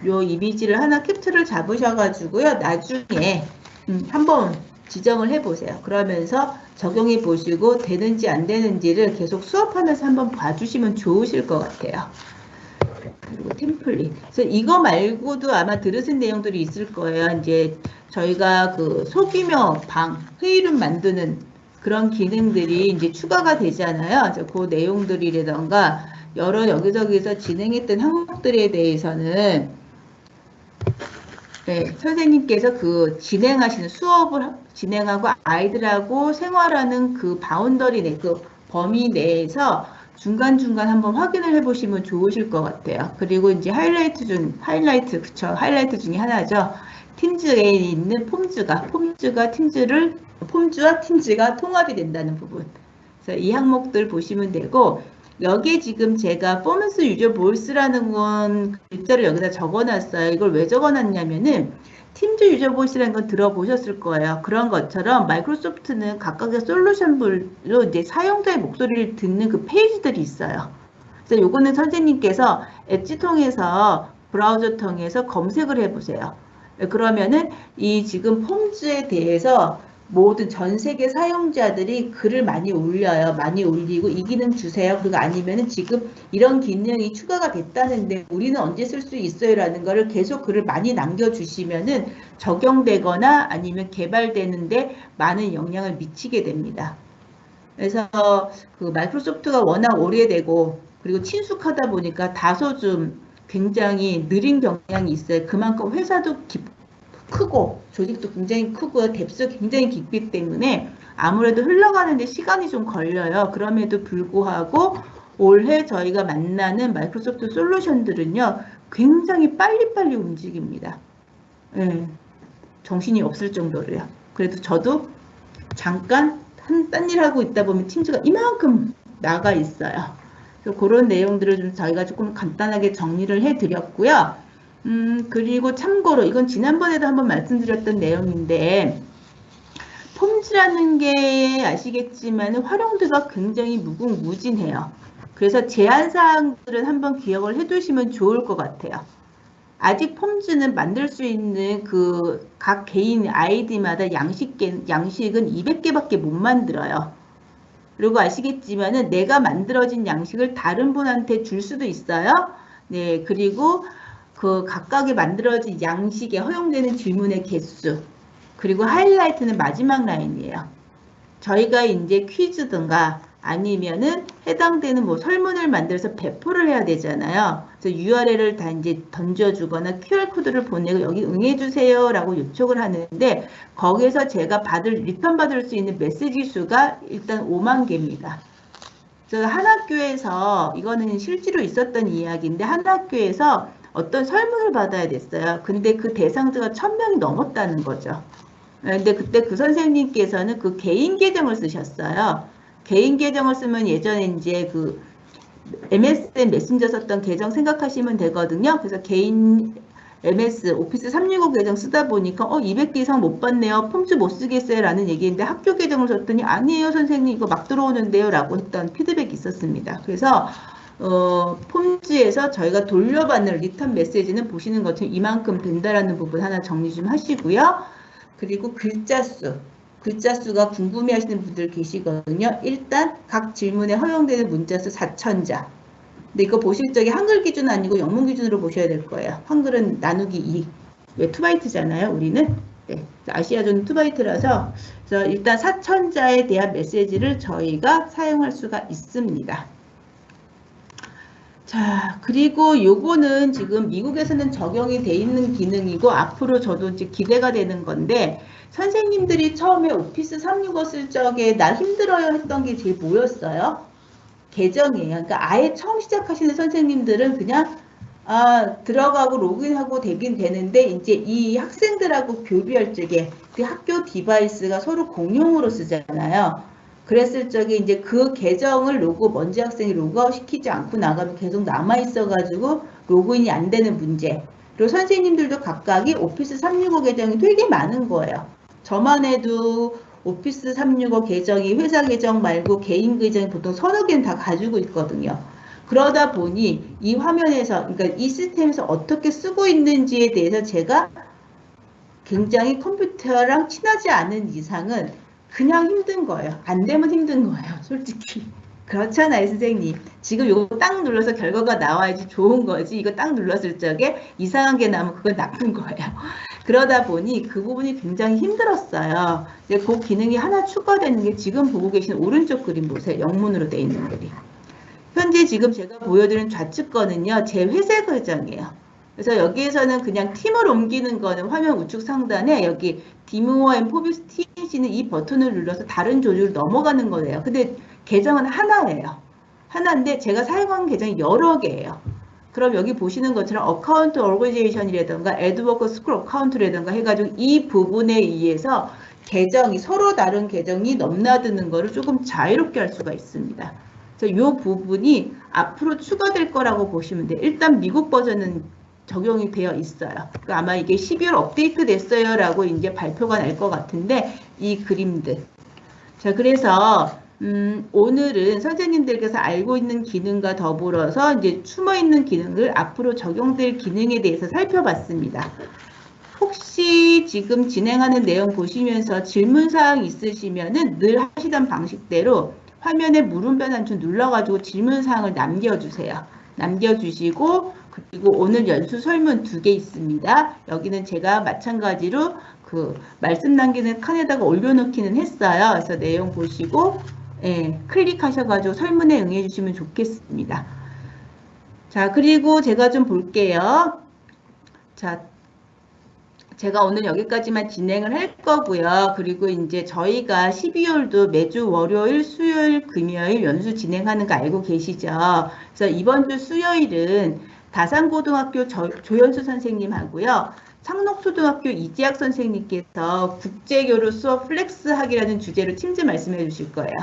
요 이미지를 하나 캡처를 잡으셔가지고요, 나중에 한번 지정을 해보세요. 그러면서 적용해 보시고 되는지 안 되는지를 계속 수업하면서 한번 봐주시면 좋으실 것 같아요. 그리고 템플릿. 그래서 이거 말고도 아마 들으신 내용들이 있을 거예요. 이제 저희가 그 소규모 회의룸 만드는 그런 기능들이 이제 추가가 되잖아요. 그래서 그 내용들이라던가 여러 여기저기서 진행했던 항목들에 대해서는 선생님께서 그 진행하시는 수업을 진행하고 아이들하고 생활하는 그 바운더리 그 범위 내에서 중간중간 한번 확인을 해보시면 좋으실 것 같아요. 그리고 이제 하이라이트 중에 하나죠. 팀즈에 있는 폼즈와 팀즈가 통합이 된다는 부분. 그래서 이 항목들 보시면 되고, 여기에 지금 제가 퍼포먼스 유저 보이스라는 건 글자를 여기다 적어놨어요. 이걸 왜 적어놨냐면은 팀즈 유저 보이스라는 건 들어보셨을 거예요. 그런 것처럼 마이크로소프트는 각각의 솔루션별로 이제 사용자의 목소리를 듣는 그 페이지들이 있어요. 그래서 요거는 선생님께서 엣지 통해서 브라우저 통해서 검색을 해보세요. 그러면은 이 지금 폼즈에 대해서 모든 전 세계 사용자들이 글을 많이 올려요. 많이 올리고 이 기능 주세요. 그리고 아니면은 지금 이런 기능이 추가가 됐다는데 우리는 언제 쓸 수 있어요? 라는 거를 계속 글을 많이 남겨주시면은 적용되거나 아니면 개발되는데 많은 영향을 미치게 됩니다. 그래서 그 마이크로소프트가 워낙 오래되고 그리고 친숙하다 보니까 다소 좀 굉장히 느린 경향이 있어요. 그만큼 회사도 크고 조직도 굉장히 크고요. 뎁스 굉장히 깊기 때문에 아무래도 흘러가는데 시간이 좀 걸려요. 그럼에도 불구하고 올해 저희가 만나는 마이크로소프트 솔루션들은요. 굉장히 빨리빨리 움직입니다. 정신이 없을 정도로요. 그래도 저도 잠깐 딴 일 하고 있다 보면 팀즈가 이만큼 나가 있어요. 그래서 그런 내용들을 좀 저희가 조금 간단하게 정리를 해드렸고요. 그리고 참고로 이건 지난번에도 한번 말씀드렸던 내용인데 폼즈라는 게 아시겠지만 활용도가 굉장히 무궁무진해요. 그래서 제한사항들은 한번 기억을 해두시면 좋을 것 같아요. 아직 폼즈는 만들 수 있는 그 각 개인 아이디마다 양식은 200개밖에 못 만들어요. 그리고 아시겠지만은 내가 만들어진 양식을 다른 분한테 줄 수도 있어요. 네, 그리고 그 각각의 만들어진 양식에 허용되는 질문의 개수, 그리고 하이라이트는 마지막 라인이에요. 저희가 이제 퀴즈든가 아니면은 해당되는 뭐 설문을 만들어서 배포를 해야 되잖아요. 그래서 URL을 다 이제 던져주거나 QR코드를 보내고 여기 응해주세요 라고 요청을 하는데, 거기에서 제가 리턴 받을 수 있는 메시지 수가 일단 5만 개입니다. 그래서 한 학교에서, 이거는 실제로 있었던 이야기인데, 한 학교에서 어떤 설문을 받아야 됐어요. 근데 그 대상자가 1000명이 넘었다는 거죠. 근데 그때 그 선생님께서는 그 개인 계정을 쓰셨어요. 개인 계정을 쓰면 예전에 이제 그 MSN 메신저 썼던 계정 생각하시면 되거든요. 그래서 개인 MS 오피스 365 계정 쓰다 보니까 200개 이상 못 받네요. 폼즈 못 쓰겠어요 라는 얘기인데, 학교 계정을 썼더니 아니에요 선생님 이거 막 들어오는데요 라고 했던 피드백이 있었습니다. 그래서 폼즈에서 저희가 돌려받는 리턴 메시지는 보시는 것처럼 이만큼 된다라는 부분 하나 정리 좀 하시고요. 그리고 글자 수가 궁금해하시는 분들 계시거든요. 일단 각 질문에 허용되는 문자 수 4,000자. 근데 이거 보실 적에 한글 기준 아니고 영문 기준으로 보셔야 될 거예요. 한글은 나누기 2. 왜 2바이트잖아요, 우리는. 네, 아시아존은 2바이트라서 그래서 일단 4,000자에 대한 메시지를 저희가 사용할 수가 있습니다. 자, 그리고 요거는 지금 미국에서는 적용이 돼 있는 기능이고 앞으로 저도 이제 기대가 되는 건데, 선생님들이 처음에 오피스 365 쓸 적에 나 힘들어요 했던 게 제일 뭐였어요? 계정이에요. 그러니까 아예 처음 시작하시는 선생님들은 그냥 들어가고 로그인하고 되긴 되는데, 이제 이 학생들하고 교류할 적에 그 학교 디바이스가 서로 공용으로 쓰잖아요. 그랬을 적에 이제 그 계정을 먼지 학생이 로그아웃 시키지 않고 나가면 계속 남아있어가지고 로그인이 안 되는 문제. 그리고 선생님들도 각각이 오피스 365 계정이 되게 많은 거예요. 저만 해도 오피스 365 계정이 회사 계정 말고 개인 계정이 보통 서너 개는 다 가지고 있거든요. 그러다 보니 이 화면에서, 그러니까 이 시스템에서 어떻게 쓰고 있는지에 대해서 제가 굉장히 컴퓨터랑 친하지 않은 이상은 그냥 힘든 거예요. 안 되면 힘든 거예요, 솔직히. 그렇잖아요, 선생님. 지금 이거 딱 눌러서 결과가 나와야지 좋은 거지. 이거 딱 눌렀을 적에 이상한 게 나오면 그건 나쁜 거예요. 그러다 보니 그 부분이 굉장히 힘들었어요. 그 기능이 하나 추가되는 게 지금 보고 계신 오른쪽 그림 보세요. 영문으로 돼 있는 그림. 현재 지금 제가 보여드린 좌측 거는요, 제 회색 계정이에요. 그래서 여기에서는 그냥 팀을 옮기는 거는 화면 우측 상단에 여기 디모어 앤 포비스 TNC는 이 버튼을 눌러서 다른 조직으로 넘어가는 거예요. 근데 계정은 하나예요. 하나인데 제가 사용한 계정이 여러 개예요. 그럼 여기 보시는 것처럼 어카운트 오거니제이션이라든가 애드워커 스쿨 어카운트라든가 해가지고 이 부분에 의해서 계정이 서로 다른 계정이 넘나드는 거를 조금 자유롭게 할 수가 있습니다. 그래서 이 부분이 앞으로 추가될 거라고 보시면 돼요. 일단 미국 버전은 적용이 되어 있어요. 그러니까 아마 이게 12월 업데이트 됐어요 라고 이제 발표가 날 것 같은데, 이 그림들. 자, 그래서 오늘은 선생님들께서 알고 있는 기능과 더불어서 이제 숨어 있는 기능을 앞으로 적용될 기능에 대해서 살펴봤습니다. 혹시 지금 진행하는 내용 보시면서 질문사항 있으시면은 늘 하시던 방식대로 화면에 물음표 단추 눌러가지고 질문사항을 남겨주세요. 남겨주시고, 그리고 오늘 연수 설문 2개 있습니다. 여기는 제가 마찬가지로 그 말씀 남기는 칸에다가 올려놓기는 했어요. 그래서 내용 보시고 클릭하셔가지고 설문에 응해 주시면 좋겠습니다. 자, 그리고 제가 좀 볼게요. 자, 제가 오늘 여기까지만 진행을 할 거고요. 그리고 이제 저희가 12월도 매주 월요일, 수요일, 금요일 연수 진행하는 거 알고 계시죠? 그래서 이번 주 수요일은 다산고등학교 조연수 선생님하고요. 창록초등학교 이지학 선생님께서 국제교류 수업 플렉스학이라는 주제로 팀즈 말씀해 주실 거예요.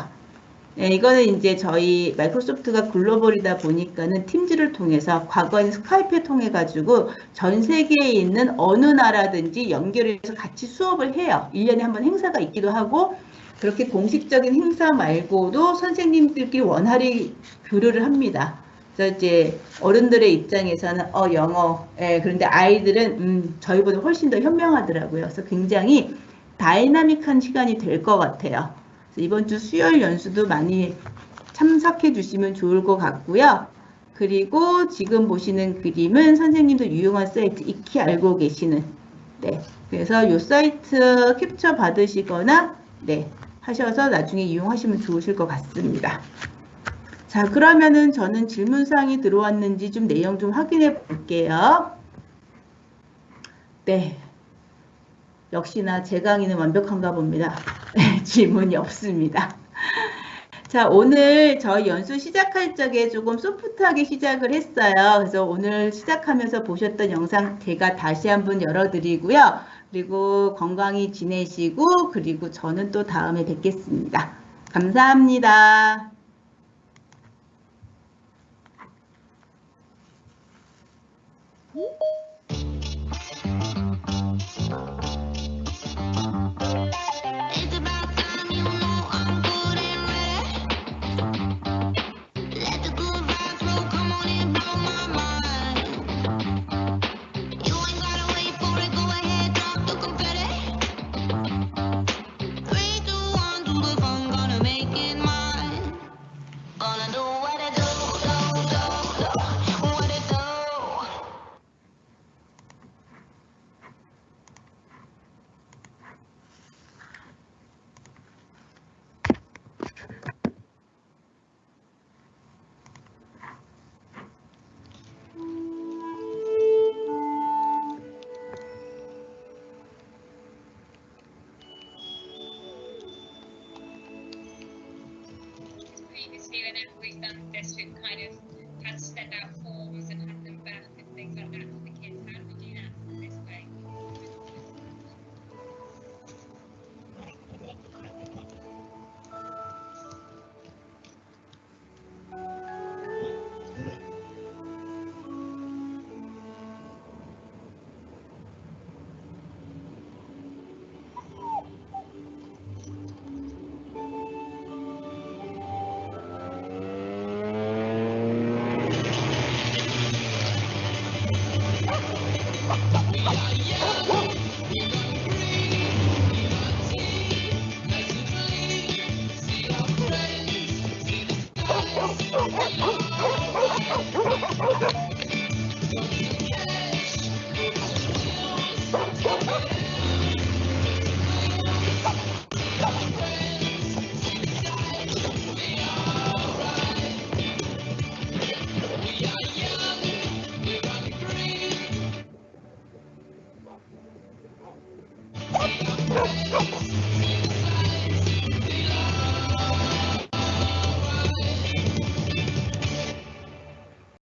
네, 이거는 이제 저희 마이크로소프트가 글로벌이다 보니까는 팀즈를 통해서 과거에는 스카이프에 통해 가지고 전 세계에 있는 어느 나라든지 연결해서 같이 수업을 해요. 1년에 한 번 행사가 있기도 하고, 그렇게 공식적인 행사 말고도 선생님들끼리 원활히 교류를 합니다. 그래서 이제 어른들의 입장에서는 영어, 그런데 아이들은 저희보다 훨씬 더 현명하더라고요. 그래서 굉장히 다이나믹한 시간이 될 것 같아요. 그래서 이번 주 수요일 연수도 많이 참석해 주시면 좋을 것 같고요. 그리고 지금 보시는 그림은 선생님도 유용한 사이트 익히 알고 계시는, 네, 그래서 이 사이트 캡처 받으시거나 네, 하셔서 나중에 이용하시면 좋으실 것 같습니다. 자, 그러면은 저는 질문사항이 들어왔는지 좀 내용 좀 확인해 볼게요. 네. 역시나 제 강의는 완벽한가 봅니다. 질문이 없습니다. 자, 오늘 저희 연수 시작할 적에 조금 소프트하게 시작을 했어요. 그래서 오늘 시작하면서 보셨던 영상 제가 다시 한번 열어드리고요. 그리고 건강히 지내시고, 그리고 저는 또 다음에 뵙겠습니다. 감사합니다. It's about time you know I'm good and ready. Let the good vibes flow, come on and blow my mind. You ain't gotta wait for it, go ahead, drop the confetti. 3, 2, 1, do the fun, gonna make it mine. Gonna do what it do, what it do. Previously, whenever we've done this, we've kind of had to send out forms and have them back and things like that.